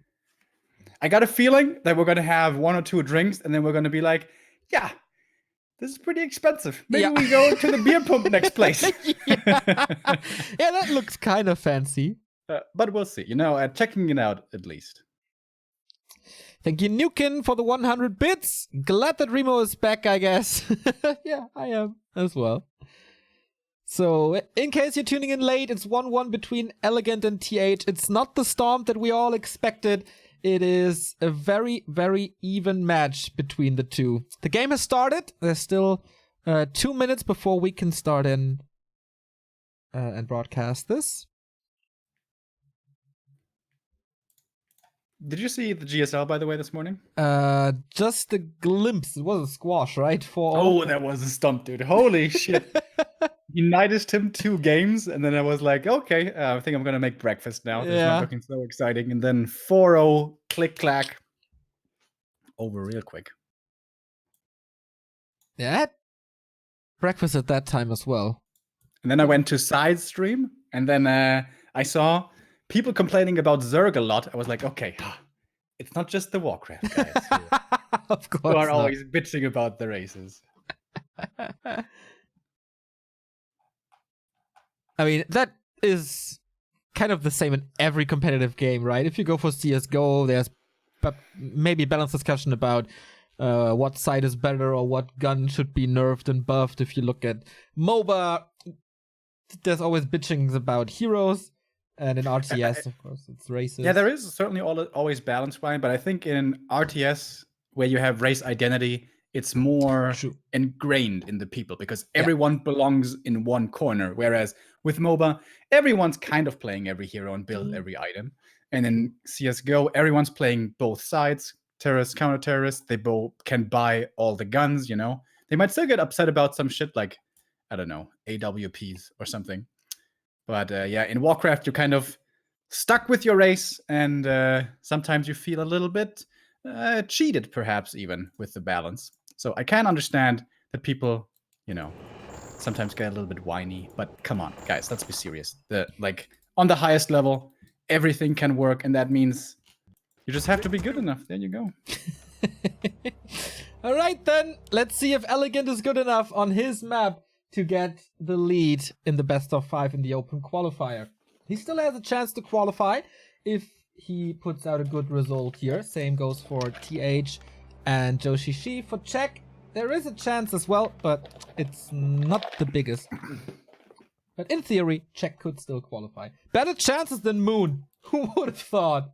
I got a feeling that we're gonna have 1 or 2 drinks, and then we're gonna be like, yeah, this is pretty expensive. Maybe we go to the beer pump next place. Yeah, that looks kind of fancy. But we'll see. Checking it out at least. Thank you, Nukin, for the 100 bits. Glad that Remo is back, I guess. Yeah, I am as well. So, in case you're tuning in late, it's 1-1 between EleGaNt and TH. It's not the storm that we all expected. It is a very, very even match between the two. The game has started. There's still 2 minutes before we can start in and broadcast this. Did you see the GSL, by the way, this morning? Just a glimpse. It was a squash, right? Oh, that was a stump, dude. Holy shit. United him 2 games, and then I was like, okay, I think I'm going to make breakfast now. It's not looking so exciting. And then 4-0, click-clack, over real quick. Yeah, I had breakfast at that time as well. And then I went to side stream, and then I saw people complaining about Zerg a lot. I was like, okay, it's not just the Warcraft guys of course who are always bitching about the races. I mean, that is kind of the same in every competitive game, right? If you go for CSGO, there's maybe a balanced discussion about what side is better or what gun should be nerfed and buffed. If you look at MOBA, there's always bitchings about heroes. And in RTS, of course, it's races. Yeah, there is certainly always balance, Brian, but I think in RTS, where you have race identity, it's more ingrained in the people because everyone belongs in one corner. Whereas with MOBA, everyone's kind of playing every hero and build every item. And in CSGO, everyone's playing both sides, terrorists, counter-terrorists. They both can buy all the guns, you know. They might still get upset about some shit like, I don't know, AWPs or something. But yeah, in Warcraft, you're kind of stuck with your race, and sometimes you feel a little bit cheated, perhaps even, with the balance. So I can understand that people, you know, sometimes get a little bit whiny. But come on, guys, let's be serious. Like, on the highest level, everything can work, and that means you just have to be good enough. There you go. All right, then. Let's see if EleGaNt is good enough on his map to get the lead in the best of 5 in the open qualifier. He still has a chance to qualify if he puts out a good result here. Same goes for TH and Joshishi. For Czech, there is a chance as well, but it's not the biggest. But in theory, Czech could still qualify. Better chances than Moon. Who would have thought?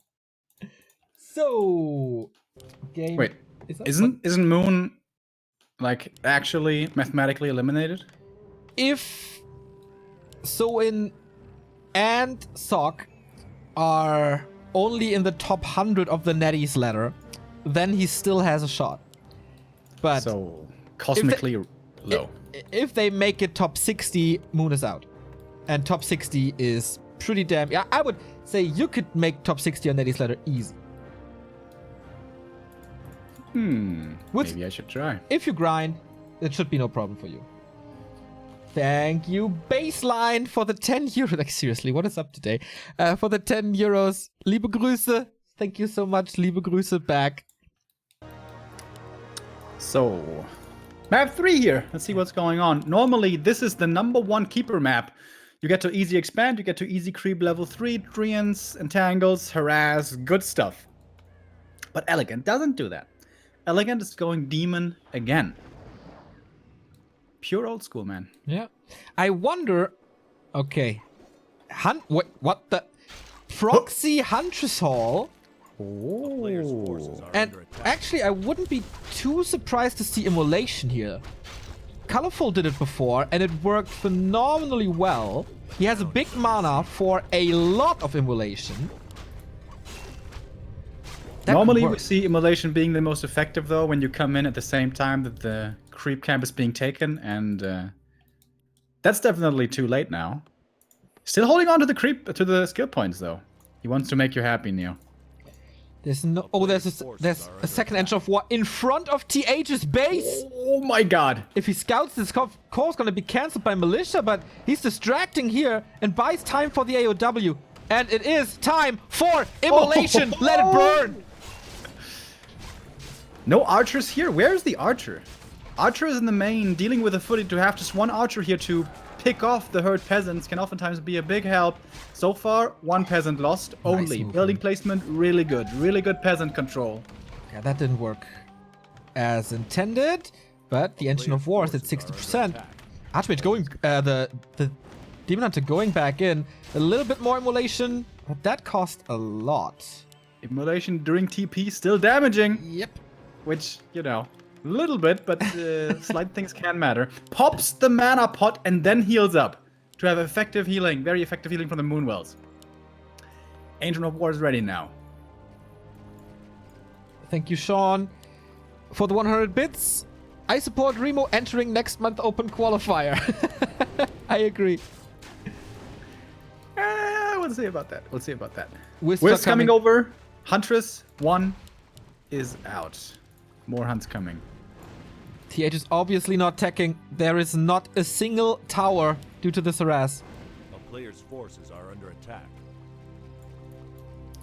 So, game. Wait, isn't Moon like actually mathematically eliminated? If so, in and Sock are only in the top 100 of the Netties ladder, then he still has a shot. But so cosmically low. If they make it top 60, Moon is out, and top 60 is pretty damn. Yeah, I would say you could make top 60 on Netties ladder easy. Maybe I should try. If you grind, it should be no problem for you. Thank you, Baseline, for the 10 euros. Like, seriously, what is up today? For the 10 euros. Liebe Grüße. Thank you so much. Liebe Grüße back. So, map 3 here. Let's see what's going on. Normally, this is the #1 keeper map. You get to easy expand, you get to easy creep level 3, treants, entangles, harass, good stuff. But EleGaNt doesn't do that. EleGaNt is going demon again. Pure old school, man. Yeah. I wonder... Okay. What the... Proxy Huntress Hall? Oh. And actually, I wouldn't be too surprised to see Immolation here. Colorful did it before, and it worked phenomenally well. He has a big mana for a lot of Immolation. Normally, we see Immolation being the most effective, though, when you come in at the same time that the creep camp is being taken, and that's definitely too late now. Still holding on to the skill points, though. He wants to make you happy, Neo. There's no... Oh, there's a second engine of war in front of TH's base! Oh my god! If he scouts, this core's gonna be cancelled by Militia, but he's distracting here and buys time for the AOW. And it is time for Immolation! Oh. Let it burn! No archers here? Where's the archer? Archer is in the main, dealing with the footy. To have just one archer here to pick off the herd peasants can oftentimes be a big help. So far, one peasant lost only. Nice Building placement, really good. Really good peasant control. Yeah, that didn't work as intended, but the engine of war is at 60%. Archmage going, the Demon Hunter going back in. A little bit more Immolation, but that cost a lot. Immolation during TP still damaging. Yep. Which, you know, a little bit, but slight things can matter. Pops the mana pot and then heals up to have effective healing, very effective healing from the Moonwells. Ancient of War is ready now. Thank you, Sean, for the 100 bits. I support Remo entering next month open qualifier. I agree. We'll see about that. We'll see about that. Wisp coming over. Huntress 1 is out. More hunts coming. TH is obviously not teching. There is not a single tower due to this harass. A player's forces are under attack.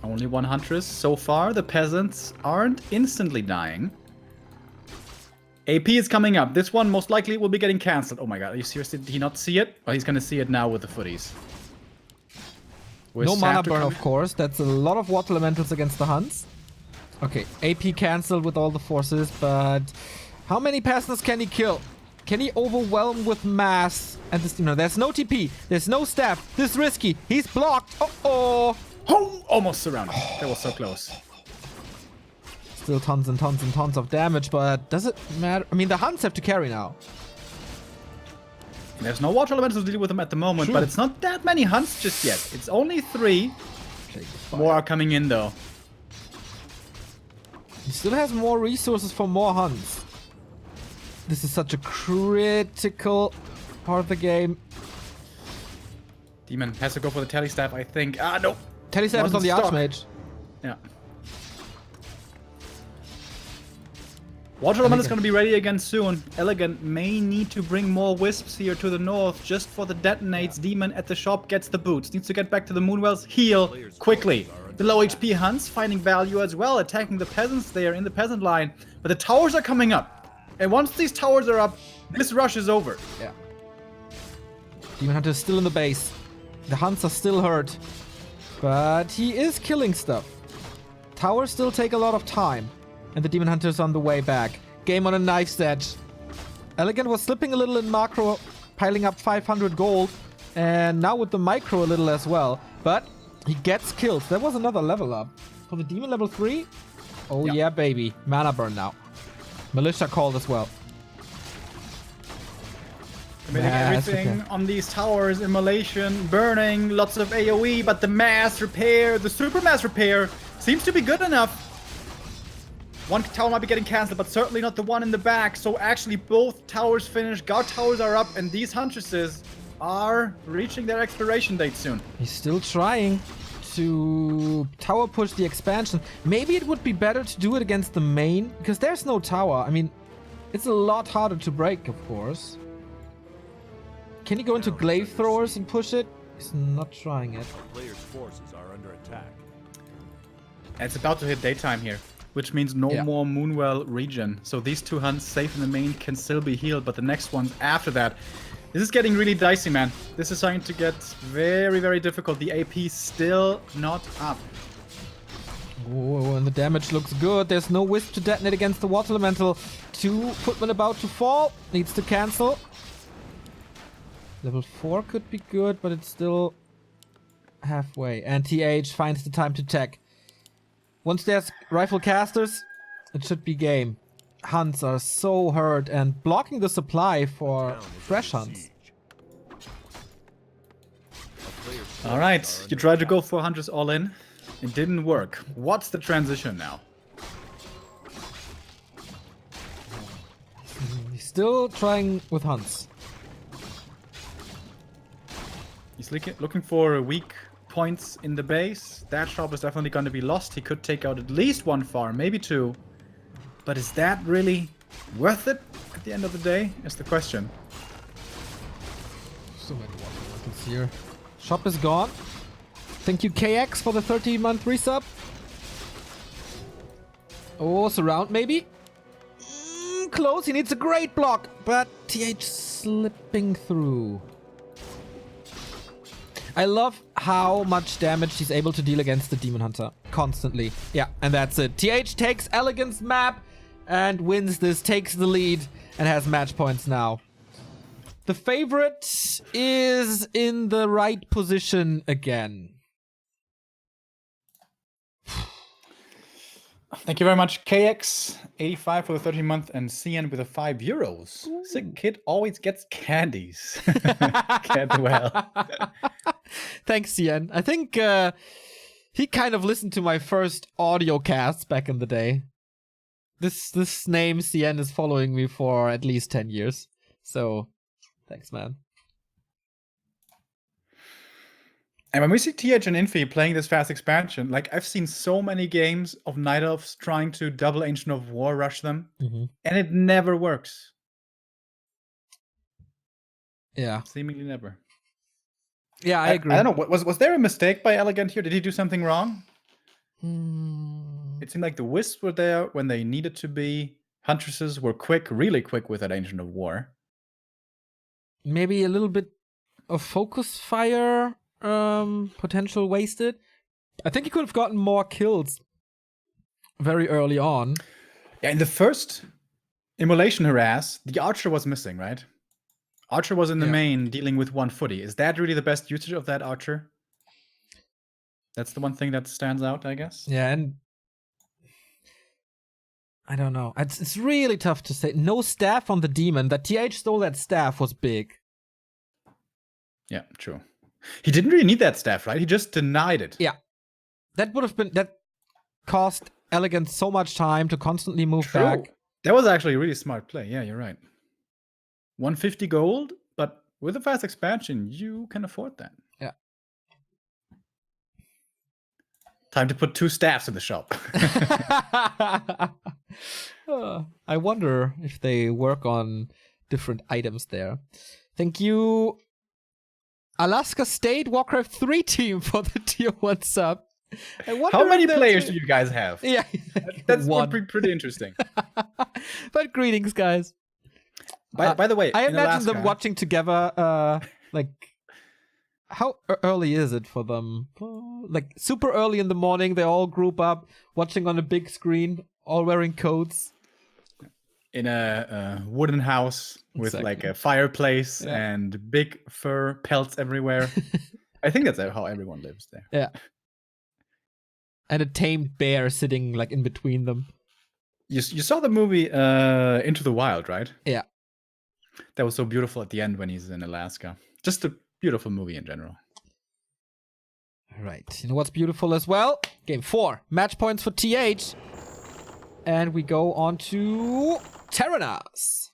Only one Huntress so far. The peasants aren't instantly dying. AP is coming up. This one most likely will be getting cancelled. Oh my god, are you serious? Did he not see it? Oh, he's gonna see it now with the footies. No mana burn, of course. That's a lot of water elementals against the Hunts. Okay, AP cancelled with all the forces, but how many peasants can he kill? Can he overwhelm with mass? And this, you know, there's no TP. There's no staff. This is risky. He's blocked. Uh-oh. Oh, almost surrounded. That was so close. Still tons and tons and tons of damage, but does it matter? I mean, the Hunts have to carry now. There's no water elementals to deal with them at the moment, but it's not that many Hunts just yet. It's only 3. More are coming in, though. He still has more resources for more hunts. This is such a critical part of the game. Demon has to go for the tele staff, I think. Ah, no. Telestaff is on the Archmage. Yeah. Water Element is going to be ready again soon. EleGaNt may need to bring more Wisps here to the north just for the detonates. Demon at the shop gets the boots. Needs to get back to the Moonwells. Heal quickly. The low HP Hunts finding value as well, attacking the peasants there in the peasant line. But the towers are coming up. And once these towers are up, this rush is over. Yeah. Demon Hunter is still in the base. The Hunts are still hurt. But he is killing stuff. Towers still take a lot of time. And the Demon Hunter is on the way back. Game on a knife's edge. EleGaNt was slipping a little in macro, piling up 500 gold. And now with the micro a little as well. But he gets killed. That was another level up. For the Demon level 3? Oh yeah, baby. Mana burn now. Militia called as well. Committing everything on these towers, immolation, burning, lots of AoE, but the mass repair, the super mass repair seems to be good enough. One tower might be getting cancelled, but certainly not the one in the back. So actually both towers finished, guard towers are up, and these Huntresses are reaching their expiration date soon. He's still trying to tower push the expansion. Maybe it would be better to do it against the main, because there's no tower. I mean, it's a lot harder to break, of course. Can he go into glaive throwers and push it? He's not trying it. Our players' forces are under attack. It's about to hit daytime here, which means no more Moonwell region. So these two hunts safe in the main can still be healed, but the next ones after that, this is getting really dicey, man. This is starting to get very, very difficult. The AP still not up. Oh, and the damage looks good. There's no Wisp to detonate against the Water Elemental. 2 footmen about to fall. Needs to cancel. Level 4 could be good, but it's still halfway. And TH finds the time to tech. Once there's rifle casters, it should be game. Hunts are so hurt and blocking the supply for fresh hunts. Alright, you tried to go for Hunters all in. It didn't work. What's the transition now? He's still trying with hunts. He's looking for weak points in the base. That shop is definitely going to be lost. He could take out at least 1 farm, maybe 2. But is that really worth it at the end of the day? Is the question. So many water elementals here. Shop is gone. Thank you KX for the 30-month resub. Oh, surround maybe? Close. He needs a great block. But TH slipping through. I love how much damage he's able to deal against the Demon Hunter. Constantly. Yeah, and that's it. TH takes EleGaNt's map and wins this, takes the lead, and has match points now. The favorite is in the right position again. Thank you very much, KX85 for the 30-month and CN with the €5. Ooh. Sick kid always gets candies. Get well. Thanks, CN. I think he kind of listened to my first audio cast back in the day. This name, CN, is following me for at least 10 years. So, thanks, man. And when we see TH and Infi playing this fast expansion, like I've seen so many games of Night Elves trying to double Ancient of War rush them, and it never works. Yeah. Seemingly never. Yeah, I agree. I don't know. Was there a mistake by EleGaNt here? Did he do something wrong? It seemed like the Wisps were there when they needed to be. Huntresses were quick, really quick with that Ancient of War. Maybe a little bit of focus fire potential wasted. I think he could have gotten more kills very early on. Yeah, in the first Immolation Harass, the Archer was missing, right? Archer was in the main dealing with 1 footy. Is that really the best usage of that Archer? That's the one thing that stands out, I guess. Yeah, and I don't know. It's really tough to say. No staff on the Demon. That TH stole that staff was big. Yeah, true. He didn't really need that staff, right? He just denied it. Yeah. That would have been... That cost EleGaNt so much time to constantly move True. back. That was actually a really smart play. Yeah, you're right. 150 gold, but with a fast expansion, you can afford that. Yeah. Time to put 2 staffs in the shop. I wonder if they work on different items there. Thank you, Alaska State Warcraft 3 team, for the tier 1 sub. I wonder How many if players do you guys have? Yeah, That's one. pretty interesting. But greetings, guys. By the way, I in imagine them Alaska- watching together. Like, how early is it for them? Like super early in the morning, they all group up, watching on a big screen, all wearing coats. in a wooden house with Exactly. like a fireplace Yeah. and big fur pelts everywhere. I think that's how everyone lives there. Yeah. And a tamed bear sitting like in between them. You saw the movie Into the Wild, right? Yeah. That was so beautiful at the end when he's in Alaska. Just a beautiful movie in general. All right. You know what's beautiful as well? Game 4. Match points for TH. And we go on to Terranas.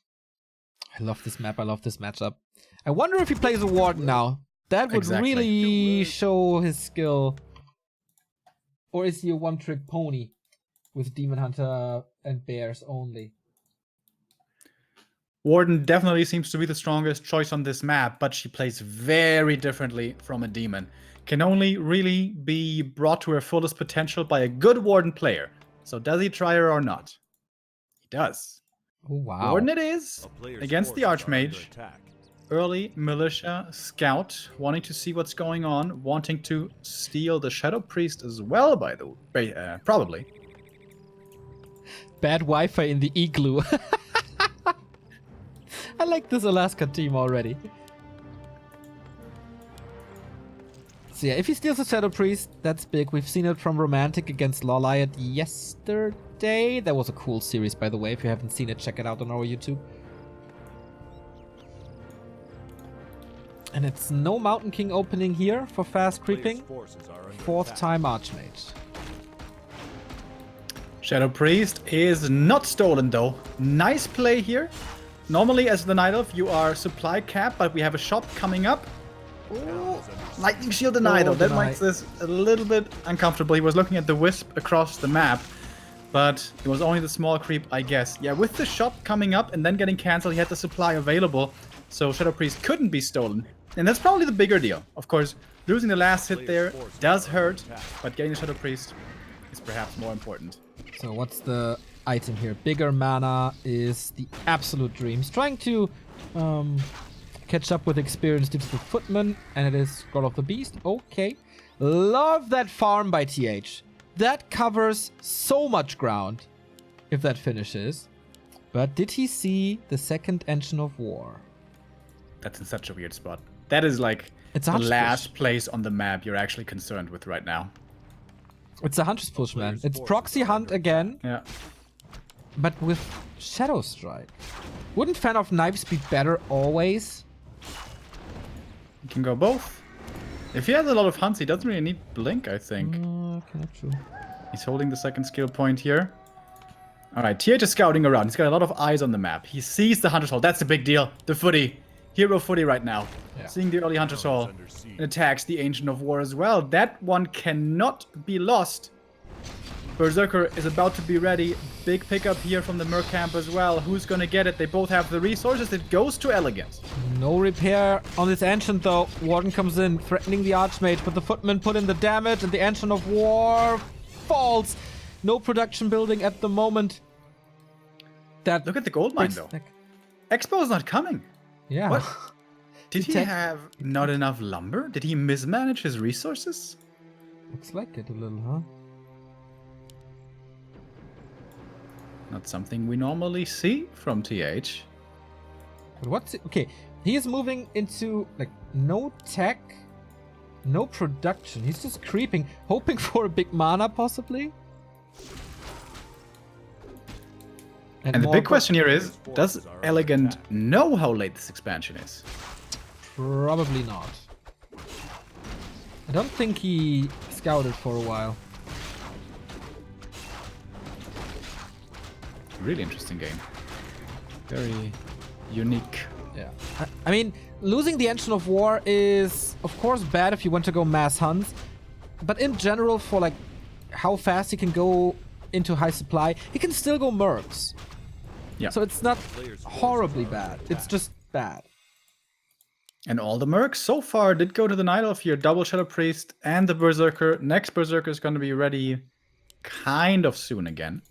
I love this map. I love this matchup. I wonder if he plays a Warden now. That would Exactly. really show his skill. Or is he a one-trick pony with Demon Hunter and Bears only? Warden definitely seems to be the strongest choice on this map, but she plays very differently from a demon. Can only really be brought to her fullest potential by a good Warden player. So does he try her or not? He does. Oh, wow. Warden it is, A player's against the forces are under Archmage. attack. Early militia scout, wanting to see what's going on, wanting to steal the Shadow Priest as well, by the way, probably. Bad Wi-Fi in the igloo. I like this Alaska team already. So yeah, if he steals a Shadow Priest, that's big. We've seen it from Romantic against Lawliot yesterday. That was a cool series, by the way. If you haven't seen it, check it out on our YouTube. And it's no Mountain King opening here for fast creeping. Player's forces are under 4th attack. time Archmage. Shadow Priest is not stolen though. Nice play here. Normally as the Night Elf you are supply capped, but we have a shop coming up. Ooh, Lightning Shield deny though. That deny. makes this a little bit uncomfortable. He was looking at the wisp across the map, but it was only the small creep, I guess. Yeah, with the shop coming up and then getting cancelled, he had the supply available, so Shadow Priest couldn't be stolen. And that's probably the bigger deal. Of course, losing the last hit there does hurt, but getting the Shadow Priest is perhaps more important. So what's the item here? Bigger mana is the absolute dream. He's trying to catch up with experience due to the Footman, and it is God of the Beast. Okay. Love that farm by TH. That covers so much ground if that finishes. But did he see the second Engine of War? That's in such a weird spot. That is like It's a the hunter's last place on the map you're actually concerned with right now. It's a Hunter's Push, man. It's Proxy Hunt again, Yeah. but with Shadow Strike. Wouldn't Fan of Knives be better always? You can go both. If he has a lot of hunts, he doesn't really need Blink, I think. Okay, not true. He's holding the second skill point here. Alright, TH is scouting around. He's got a lot of eyes on the map. He sees the Hunter's Hall. That's the big deal. The footy. Hero footy right now. Yeah. Seeing the early Hunter's Hall. Under siege. And attacks the Ancient of War as well. That one cannot be lost. Berserker is about to be ready. Big pickup here from the Merc camp as well. Who's gonna get it? They both have the resources. It goes to EleGaNt. No repair on this Ancient, though. Warden comes in, threatening the Archmage, but the Footman put in the damage, and the Ancient of War falls. No production building at the moment. That Look at the gold mine, though. Expo's not coming. Yeah. What? Did he Detect- have not enough lumber? Did he mismanage his resources? Looks like it a little, huh? Not something we normally see from TH. But what's it? Okay, he is moving into, like, no tech, no production. He's just creeping, hoping for a big mana, possibly. And the more big go- question here is, does EleGaNt know how late this expansion is? Probably not. I don't think he scouted for a while. Really interesting game. Very unique. Yeah. I mean, losing the Engine of War is, of course, bad if you want to go mass hunts. But in general, for like how fast he can go into high supply, he can still go mercs. Yeah. So it's not horribly bad. It's just bad. And all the mercs so far did go to the Night Elf here. Double Shadow Priest and the Berserker. Next Berserker is going to be ready kind of soon again.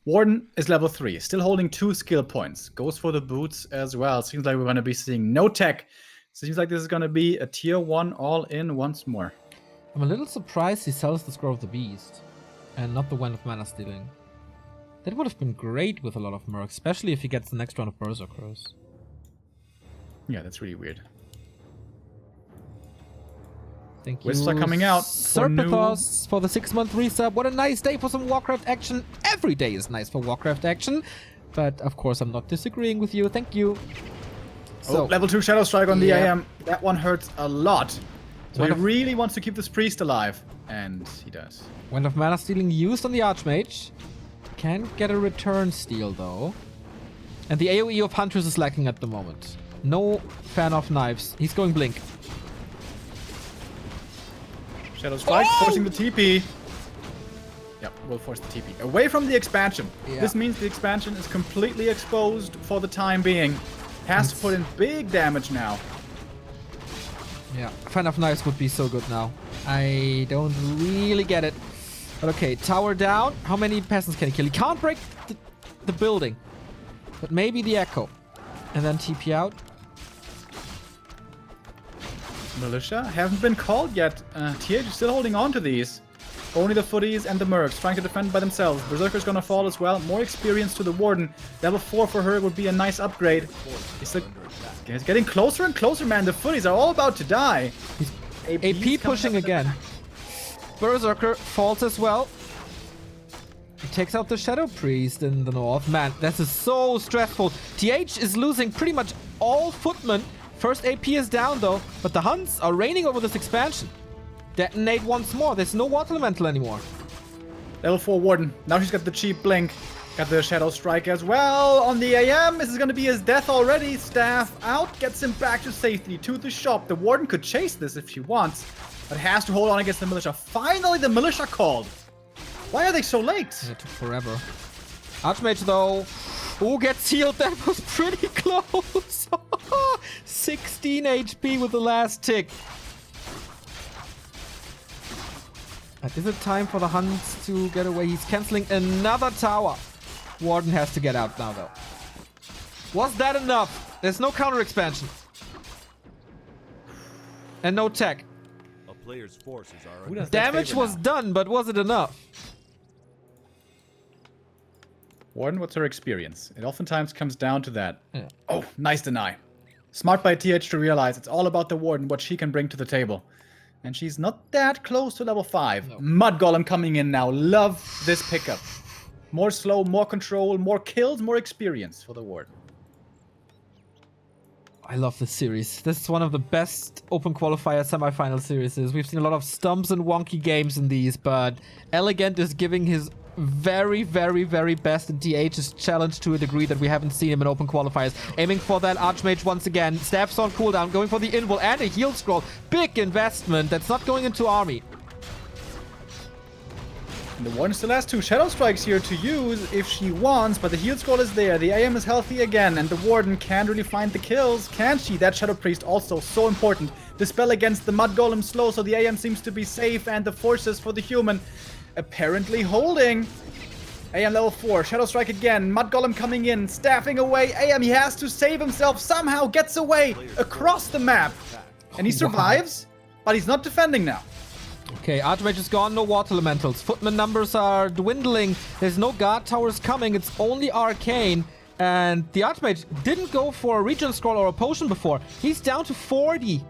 Warden is level 3, still holding 2 skill points. Goes for the boots as well. Seems like we're going to be seeing no tech. Seems like this is going to be a tier 1 all-in once more. I'm a little surprised he sells the Scroll of the Beast and not the Wand of Mana Stealing. That would have been great with a lot of mercs, especially if he gets the next round of Berserkers. Yeah, that's really weird. Thank you. Whistler coming out. Serpithos for the 6-month resub. What a nice day for some Warcraft action. Every day is nice for Warcraft action. But of course, I'm not disagreeing with you. Thank you. So, level 2 Shadow Strike on the yeah. AM. That one hurts a lot. So Wand he really wants to keep this priest alive. And he does. Wand of Mana Stealing used on the Archmage. Can't get a return steal though. And the AoE of Huntress is lacking at the moment. No fan of knives. He's going Blink. Shadow Strike, forcing the TP. Yep, we'll force the TP. Away from the expansion. Yeah. This means the expansion is completely exposed for the time being. Has to put in big damage now. Yeah, fan of knives would be so good now. I don't really get it. But okay, tower down. How many peasants can he kill? He can't break the building. But maybe the echo. And then TP out. Militia haven't been called yet. TH is still holding on to these. Only the footies and the mercs trying to defend by themselves. Berserker's gonna fall as well. More experience to the Warden. Level 4 for her would be a nice upgrade. He's getting closer and closer, man. The footies are all about to die. He's AP pushing again. Berserker falls as well. He takes out the Shadow Priest in the north. Man, this is so stressful. TH is losing pretty much all footmen. First AP is down though, but the Huns are reigning over this expansion. Detonate once more. There's no Water Elemental anymore. Level 4 Warden. Now she's got the cheap Blink. Got the Shadow Strike as well on the AM. This is going to be his death already. Staff out. Gets him back to safety to the shop. The Warden could chase this if she wants, but has to hold on against the Militia. Finally, the Militia called. Why are they so late? It took forever. Archmage though. Who gets healed? That was pretty close. 16 HP with the last tick. Is it time for the Huns to get away? He's canceling another tower. Warden has to get out now, though. Was that enough? There's no counter expansion. And no tech. A player's forces are under Damage was done, but was it enough? Warden, what's her experience? It oftentimes comes down to that. Yeah. Oh, nice deny. Smart by TH to realize it's all about the Warden, what she can bring to the table. And she's not that close to level 5. No. Mud Golem coming in now. Love this pickup. More slow, more control, more kills, more experience for the Warden. I love this series. This is one of the best open qualifier semifinal series. We've seen a lot of stumps and wonky games in these, but EleGaNt is giving his very, very, very best, and TH is challenged to a degree that we haven't seen him in open qualifiers. Aiming for that Archmage once again. Staff's on cooldown, going for the invul and a heal scroll. Big investment that's not going into army. And the Warden still has 2 Shadow Strikes here to use if she wants, but the heal scroll is there. The AM is healthy again, and the Warden can't really find the kills, can she? That Shadow Priest also so important. The spell against the Mud Golem slow, so the AM seems to be safe, and the forces for the human apparently holding. AM level 4, Shadow Strike again, Mud Golem coming in, staffing away. AM, he has to save himself, somehow gets away across the map. And he survives, but he's not defending now. Okay, Archmage is gone, no Water Elementals. Footman numbers are dwindling. There's no guard towers coming, it's only Arcane. And the Archmage didn't go for a Regen Scroll or a Potion before. He's down to 40.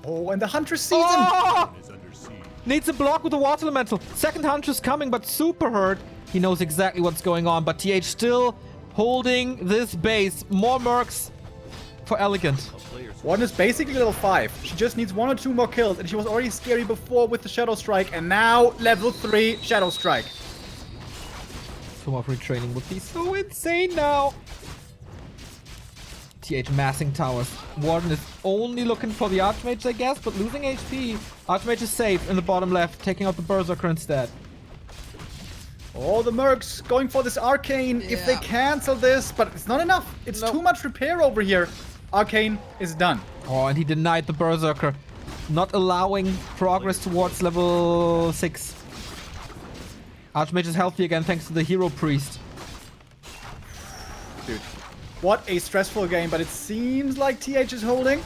Oh, and the Huntress sees him. Oh! is under siege. Needs a block with the Water Elemental. Second Huntress coming, but super hurt. He knows exactly what's going on, but TH still holding this base. More mercs for EleGaNt. Warden is basically level 5. She just needs 1 or 2 more kills, and she was already scary before with the Shadow Strike, and now level 3 Shadow Strike. maximum of retraining would be so insane now. TH massing towers. Warden is only looking for the Archmage, I guess, but losing HP. Archmage is safe in the bottom left, taking out the Berserker instead. Oh, the Mercs going for this Arcane. Yeah. If they cancel this, but it's not enough. It's too much repair over here. Arcane is done. Oh, and he denied the Berserker, not allowing progress towards level 6. Archmage is healthy again thanks to the Hero Priest. Dude, what a stressful game, but it seems like TH is holding.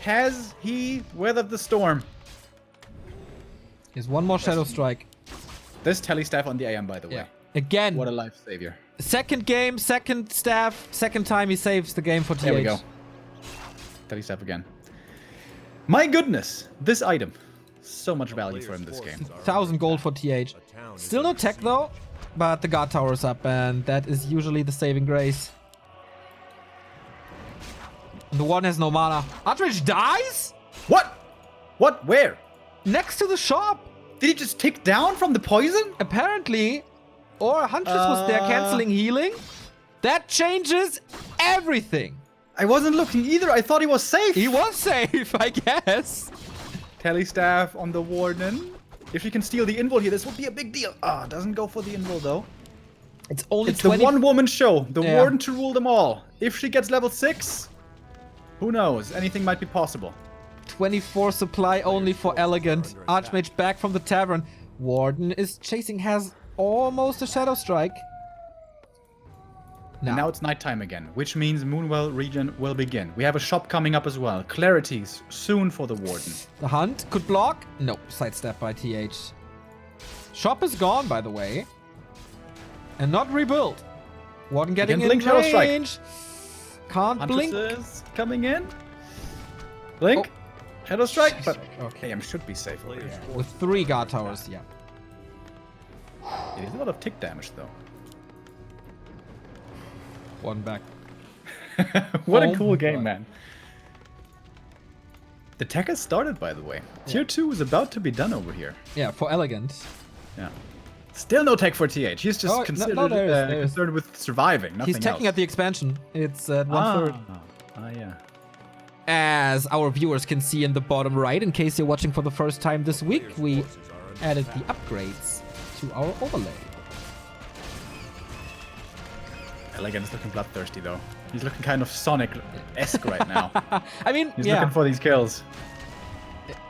Has he weathered the storm? He has one more Shadow Strike. This Telestaff on the AM, by the way. Yeah. Again. What a life savior. Second game, second staff, second time he saves the game for TH. There we go. Telestaff again. My goodness, this item. So much value for him this game. 1,000 gold for TH. Still no tech though, but the guard tower is up, and that is usually the saving grace. And the one has no mana. Archmage dies? What? What? Where? Next to the shop. Did he just tick down from the poison? Apparently, or Huntress was there canceling healing. That changes everything. I wasn't looking either. I thought he was safe. He was safe, I guess. Telestaff on the Warden. If she can steal the invul here, this would be a big deal. Ah, doesn't go for the invul though. It's only It's the one-woman show. The Yeah. Warden to rule them all. If she gets level 6, who knows? Anything might be possible. 24 supply only for EleGaNt. Archmage back from the tavern. Warden is chasing, has almost a Shadow Strike. And now it's nighttime again, which means Moonwell region will begin. We have a shop coming up as well. Clarities soon for the Warden. The hunt could block. Nope, sidestep by TH. Shop is gone, by the way. And not rebuilt. Warden getting in blink Shadow Strike. range. Can't blink. Huntress is coming in. Blink. Shadow Strike, but Okay. AM should be safe over here. With 3 guard towers, yeah. It is a lot of tick damage though. One back. What Oh a cool my game, God. man. The tech has started, by the way. Tier 2 is about to be done over here. Yeah, for EleGaNt. Yeah. Still no tech for TH. He's just Oh, no, considered, there is. concerned with surviving, nothing He's taking else. at the expansion. It's at 1/3. Yeah. As our viewers can see in the bottom right, in case you're watching for the first time this week, we added the upgrades to our overlay. EleGaNt is looking bloodthirsty, though. He's looking kind of Sonic-esque right now. I mean, He's yeah. looking for these kills.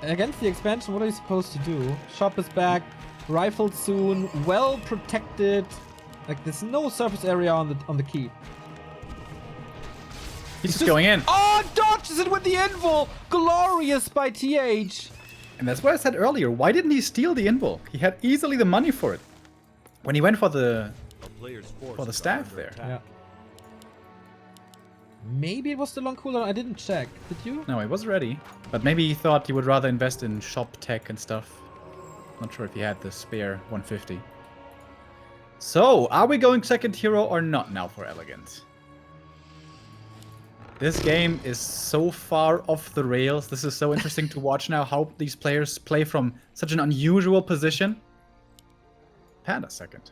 Against the expansion, what are you supposed to do? Shop is back, rifled soon, well protected. Like there's no surface area on the keep. He's just going in. Oh, dodges it with the invul! Glorious by TH. And that's what I said earlier. Why didn't he steal the invul? He had easily the money for it. When he went for the staff there. Yeah. Maybe it was the long cooldown. I didn't check. Did you? No, he was ready. But maybe he thought he would rather invest in shop tech and stuff. Not sure if he had the spare 150. So, are we going second hero or not now for EleGaNt? This game is so far off the rails. This is so interesting to watch now how these players play from such an unusual position. Panda second.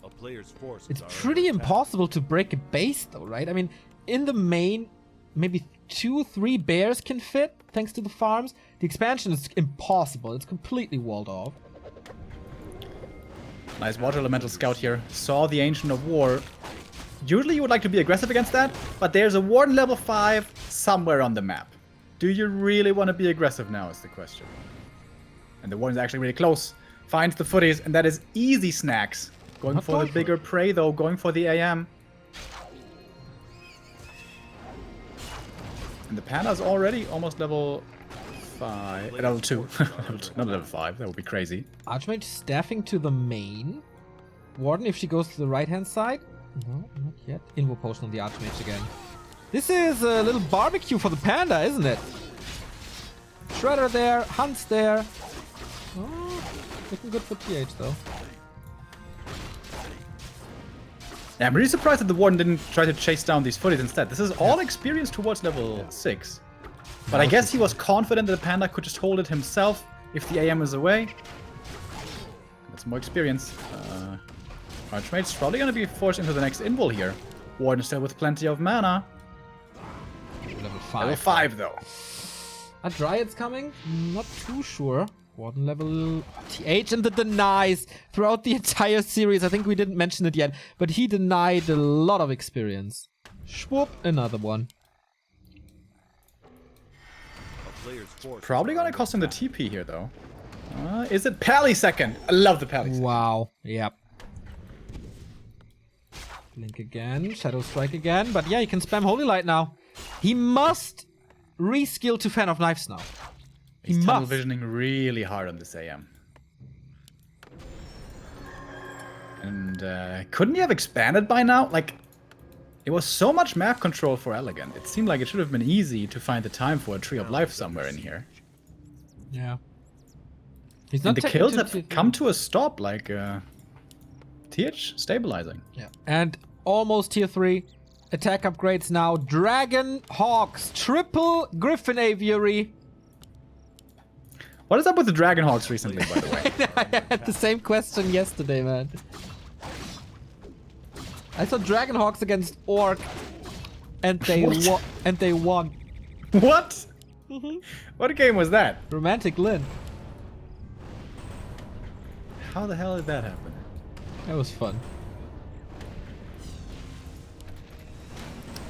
A player's forces It's are pretty under attack. impossible to break a base though, right? I mean, in the main, maybe 2-3 bears can fit thanks to the farms. The expansion is impossible. It's completely walled off. Nice Water Elemental Scout here. Saw the Ancient of War. Usually you would like to be aggressive against that, but there's a Warden level 5 somewhere on the map. Do you really want to be aggressive now is the question. And the Warden's actually really close. Finds the footies, and that is easy snacks. Going Not for going the for bigger prey though, going for the AM. And the Panda's already almost level 5. Level 2. Not level 5, that would be crazy. Archmage staffing to the main. Warden, if she goes to the right-hand side. No, not yet. Invo potion on the Archmage again. This is a little barbecue for the Panda, isn't it? Shredder there, Hunt's there. Oh, looking good for TH though. Yeah, I'm really surprised that the Warden didn't try to chase down these footies instead. This is all experience towards level 6. But I guess he was confident that the Panda could just hold it himself if the AM is away. Let's some more experience. Archmage's probably gonna be forced into the next invul here. Warden still with plenty of mana. Level 5. Level 5 though. Are Dryads coming? Not too sure. Warden level TH and the denies throughout the entire series. I think we didn't mention it yet, but he denied a lot of experience. Schwupp, another one. A player's forces Probably are gonna under cost him the attack. TP here though. Is it Pally second? I love the Pally second. Wow. Yep. Blink again. Shadow Strike again. But yeah, he can spam Holy Light now. He must reskill to Fan of Knives now. He He's tunnel must. visioning really hard on this AM. And couldn't he have expanded by now? Like, it was so much map control for EleGaNt. It seemed like it should have been easy to find the time for a Tree of Life somewhere in here. Yeah. He's And not the taking kills to have tier come 3. to a stop, like TH stabilizing. Yeah. And almost tier 3. Attack upgrades now. Dragon Hawks. Triple Griffin Aviary. What is up with the Dragonhawks recently, by the way? I had the same question yesterday, man. I saw Dragon Hawks against Orc. And they What? they won. What? What game was that? Romantic Lin. How the hell did that happen? That was fun.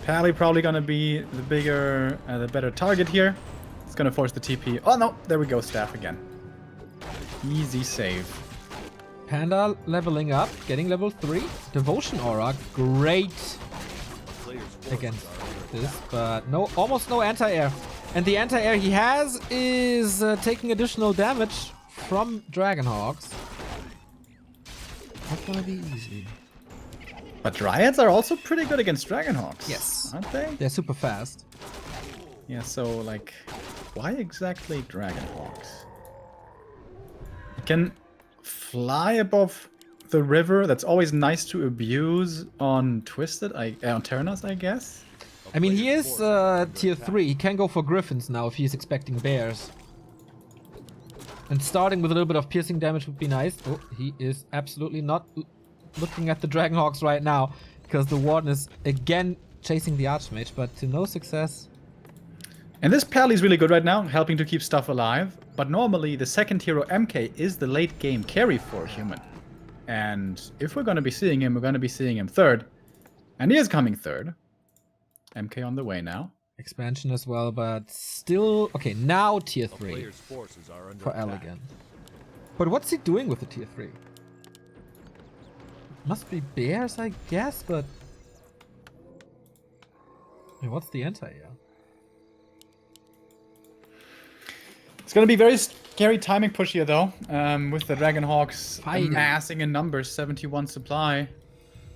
Pally probably gonna be the bigger, the better target here. It's gonna force the TP. Oh no, there we go, staff again. Easy save. Panda leveling up, getting level 3. Devotion Aura, great Player's forces against are under this, attack. but no, almost no anti-air. And the anti-air he has is taking additional damage from Dragonhawks. Not gonna be easy. But Dryads are also pretty good against Dragonhawks. Yes. Aren't they? They're super fast. Yeah, so like, why exactly Dragonhawks? You can fly above the river. That's always nice to abuse on Twisted, on Terranos, I guess. I mean, he is tier 3. He can go for Griffins now if he's expecting bears. And starting with a little bit of piercing damage would be nice. Oh, he is absolutely not looking at the Dragonhawks right now, because the Warden is again chasing the Archmage, but to no success. And this Pally is really good right now, helping to keep stuff alive. But normally the second hero MK is the late game carry for human. And if we're going to be seeing him, we're going to be seeing him third. And he is coming third. MK on the way now. Expansion as well, but still... Okay, now tier A 3 player's forces are under for attack. EleGaNt. But what's he doing with the tier 3? Must be bears, I guess, but... Hey, what's the anti-air? It's going to be very scary timing push here, though. With the Dragonhawks Finally. amassing in numbers, 71 supply.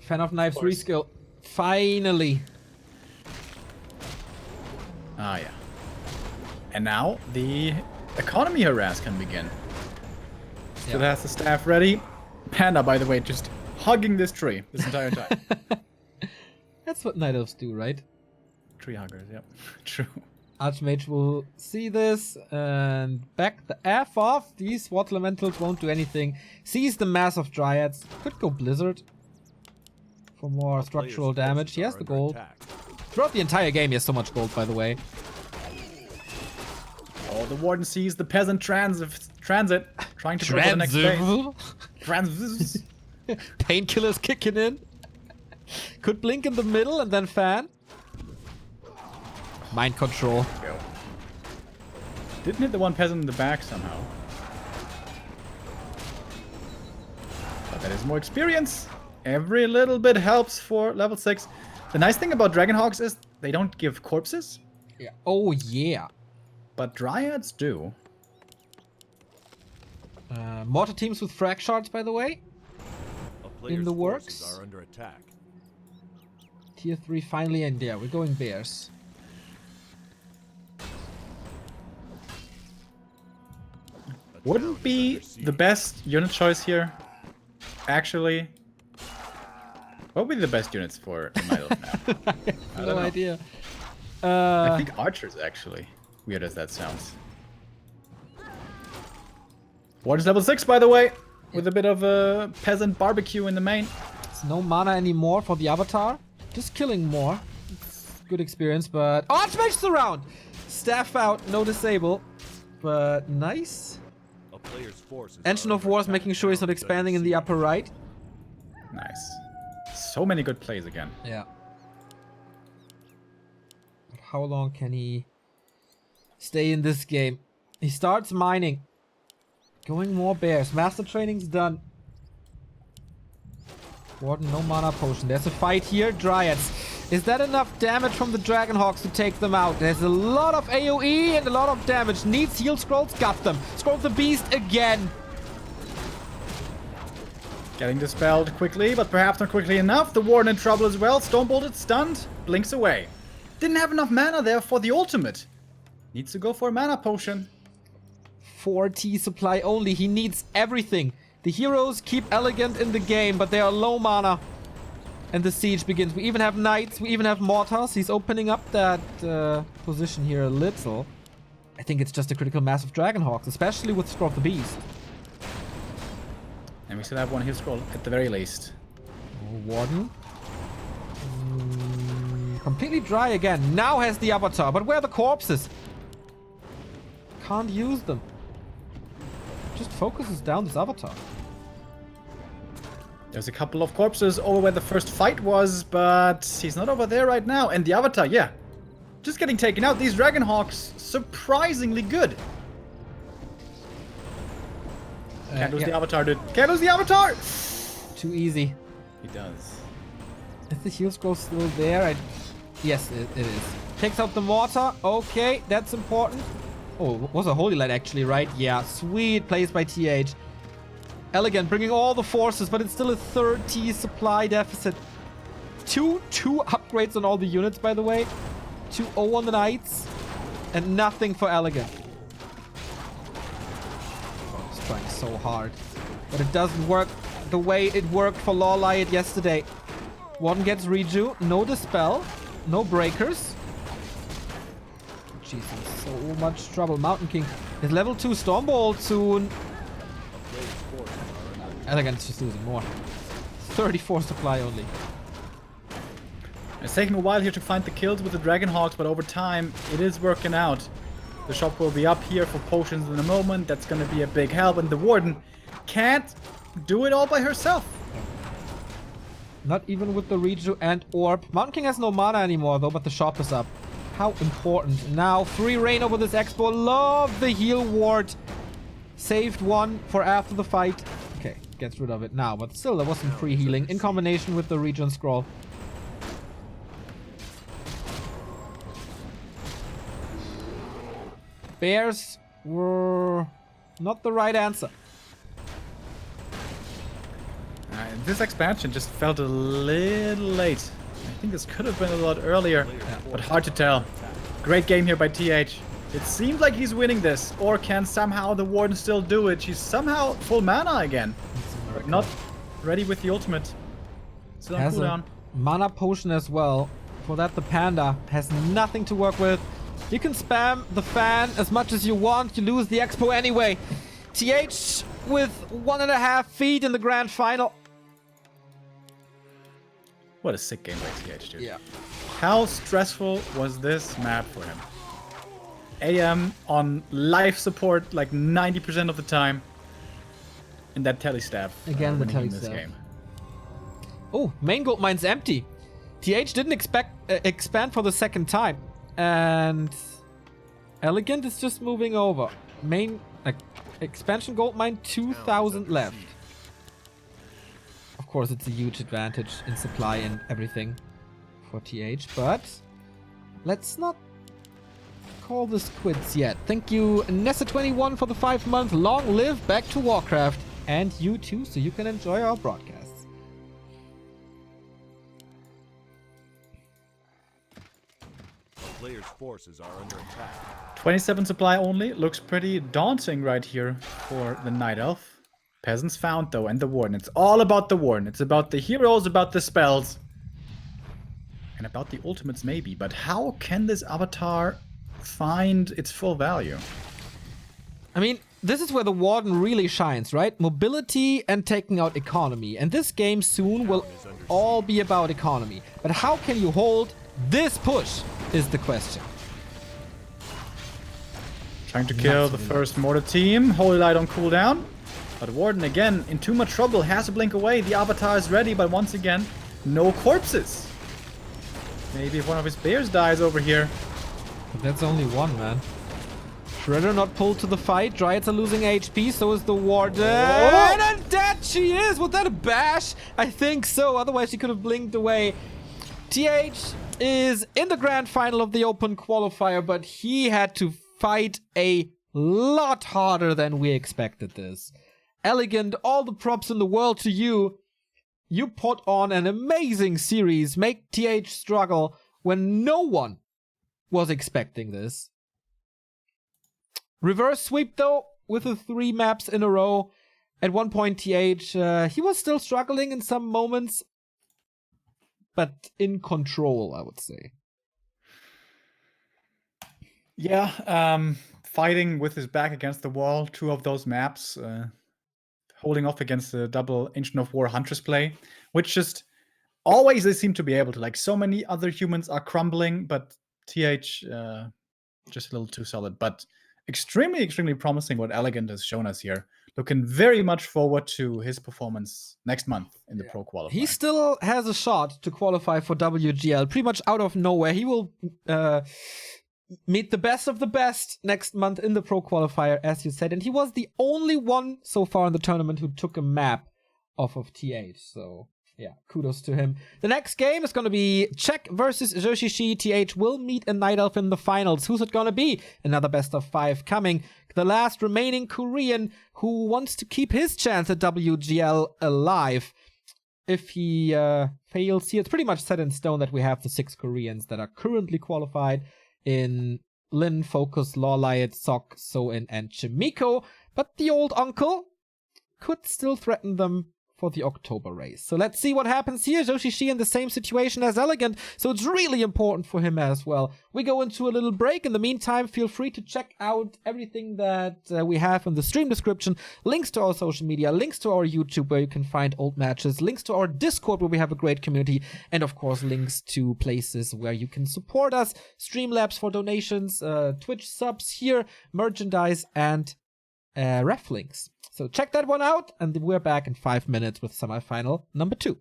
Fan of Knives course. reskill. Finally. Ah, yeah. And now the economy harass can begin. Still Yeah. has the staff ready. Panda, by the way, just hugging this tree this entire time. That's what Night Elves do, right? Tree huggers, yep. True. Archmage will see this and back the F off. These Water Elementals won't do anything. Sees the mass of Dryads. Could go Blizzard for more A player's structural damage. forces He has are the under gold. attack. Throughout the entire game, he has so much gold, by the way. Oh, the Warden sees the peasant transit, trying to go to the next phase. Transit. Painkillers kicking in. Could blink in the middle and then fan. Mind control. Go. Didn't hit the one peasant in the back somehow. But that is more experience. Every little bit helps for level 6. The nice thing about Dragonhawks is they don't give corpses, Yeah. Oh, yeah. but Dryads do. Mortar teams with frag shards, by the way. A player's the forces works. are under attack. Tier 3 finally, and yeah, we're going bears. A Wouldn't town be is under the siege. best unit choice here, actually. What would be the best units for the Night Elf now? I No don't know. idea. I think archers, actually. Weird as that sounds. What is level 6, by the way? with a bit of a peasant barbecue in the main. It's no mana anymore for the Avatar. Just killing more. It's good experience, but... Oh, Archmage's around! Staff out, no disable. But nice. A player's forces Engine are of under Wars attack making sure he's from not expanding in the WC3. upper right. Nice. So many good plays again. Yeah. But how long can he stay in this game? He starts mining. Going more bears. Master training's done. Warden, no mana potion. There's a fight here. Dryads. Is that enough damage from the Dragonhawks to take them out? There's a lot of AoE and a lot of damage. Needs heal scrolls. Got them. Scroll of the Beast again. Getting dispelled quickly, but perhaps not quickly enough. The Warden in trouble as well. Stonebolted, stunned, blinks away. Didn't have enough mana there for the ultimate. Needs to go for a mana potion. 4T supply only. He needs everything. The heroes keep EleGaNt in the game, but they are low mana. And the siege begins. We even have knights. We even have mortars. He's opening up that position here a little. I think it's just a critical mass of Dragonhawks, especially with Scroll of the Beast. And we still have one heal scroll at the very least. Oh, Warden. Completely dry again. Now has the Avatar. But where are the corpses? Can't use them. Just focuses down this Avatar. There's a couple of corpses over where the first fight was, but he's not over there right now. And the Avatar, yeah. Just getting taken out. These Dragonhawks, surprisingly good. Can't lose the Avatar, dude. Can't lose the Avatar! Too easy. He does. Is the heal scroll still there? Yes, it is. Takes out the mortar. Okay, that's important. Oh, it was a Holy Light actually, right? Yeah, sweet. Plays by TH. EleGaNt bringing all the forces, but it's still a 30 supply deficit. 2 upgrades on all the units, by the way. 2-0 on the Knights. And nothing for EleGaNt. He's trying so hard. But it doesn't work the way it worked for Lawlight yesterday. One gets reju, no dispel, no breakers. Jeez, in so much trouble. Mountain King is level 2 Stormbolt soon. EleGaNt's just losing more. 34 supply only. It's taking a while here to find the kills with the Dragonhawks, but over time, it is working out. The shop will be up here for potions in a moment. That's going to be a big help. And the Warden can't do it all by herself. Not even with the Reju and Orb. Mountain King has no mana anymore, though, but the shop is up. How important. Now, free reign over this Expo. Love the heal ward. Saved one for after the fight. Okay, gets rid of it now, but still, there was some free healing in combination with the Regen Scroll. Bears were not the right answer. This expansion just felt a little late. I think this could have been a lot earlier, but hard to tell. Great game here by TH. It seems like he's winning this, or can somehow the Warden still do it? She's somehow full mana again, but not ready with the ultimate. Still on Has cooldown. a mana potion as well. For that, the Panda has nothing to work with. You can spam the fan as much as you want. You lose the Expo anyway. TH with 1.5 feet in the grand final. What a sick game by TH, dude. Yeah. How stressful was this map for him? AM on life support like 90% of the time. And that telestaff. Again, the winning in this telestaff. game. Oh, main gold mine's empty. TH didn't expand for the second time. And EleGaNt is just moving over. Main expansion gold mine, 2,000 left. Of course, it's a huge advantage in supply and everything for TH, but let's not call this quits yet. Thank you, Nessa21, for the 5-month. Long live back to Warcraft, and you too, so you can enjoy our broadcasts. Players' forces are under attack. 27 supply only. Looks pretty daunting right here for the Night Elf. Peasants found though, and the Warden. It's all about the Warden. It's about the heroes, about the spells. And about the ultimates maybe. But how can this Avatar find its full value? I mean, this is where the Warden really shines, right? Mobility and taking out economy. And this game soon will all be about economy. But how can you hold this push is the question. Trying to kill the first mortar team. Holy Light on cooldown. But Warden, again, in too much trouble. Has to blink away. The Avatar is ready, but once again, no corpses. Maybe if one of his bears dies over here. But that's only one, man. Shredder not pulled to the fight. Dryads are losing HP, so is the Warden. Oh! And dead she is! Was that a bash? I think so, otherwise she could have blinked away. TH is in the grand final of the Open Qualifier, but he had to fight a lot harder than we expected this. EleGaNt, all the props in the world to you. You put on an amazing series, make TH struggle when no one was expecting this. Reverse sweep though, with the 3 maps in a row. At one point TH, he was still struggling in some moments, but in control, I would say. Yeah, fighting with his back against the wall, 2 of those maps, holding off against the double Ancient of War Huntress play, which just always they seem to be able to. Like, so many other humans are crumbling, but TH just a little too solid. But extremely, extremely promising what EleGaNt has shown us here. Looking very much forward to his performance next month in the Pro Qualifier. He still has a shot to qualify for WGL, pretty much out of nowhere. He will meet the best of the best next month in the Pro Qualifier, as you said. And he was the only one so far in the tournament who took a map off of TH. So, yeah, kudos to him. The next game is going to be Czech versus Joshishi. TH will meet a Night Elf in the finals. Who's it going to be? Another best of 5 coming. The last remaining Korean who wants to keep his chance at WGL alive. If he fails here, it's pretty much set in stone that we have the 6 Koreans that are currently qualified in Lin, Focus, Lawlight, Sok, Soin, and Chimiko. But the old uncle could still threaten them for the October race. So let's see what happens here. Joshishi in the same situation as EleGaNt, so it's really important for him as well. We go into a little break. In the meantime, feel free to check out everything that we have in the stream description. Links to our social media, links to our YouTube where you can find old matches, links to our Discord where we have a great community, and of course links to places where you can support us. Streamlabs for donations, Twitch subs here, merchandise, and ref links. So check that one out, and we're back in 5 minutes with semifinal number 2.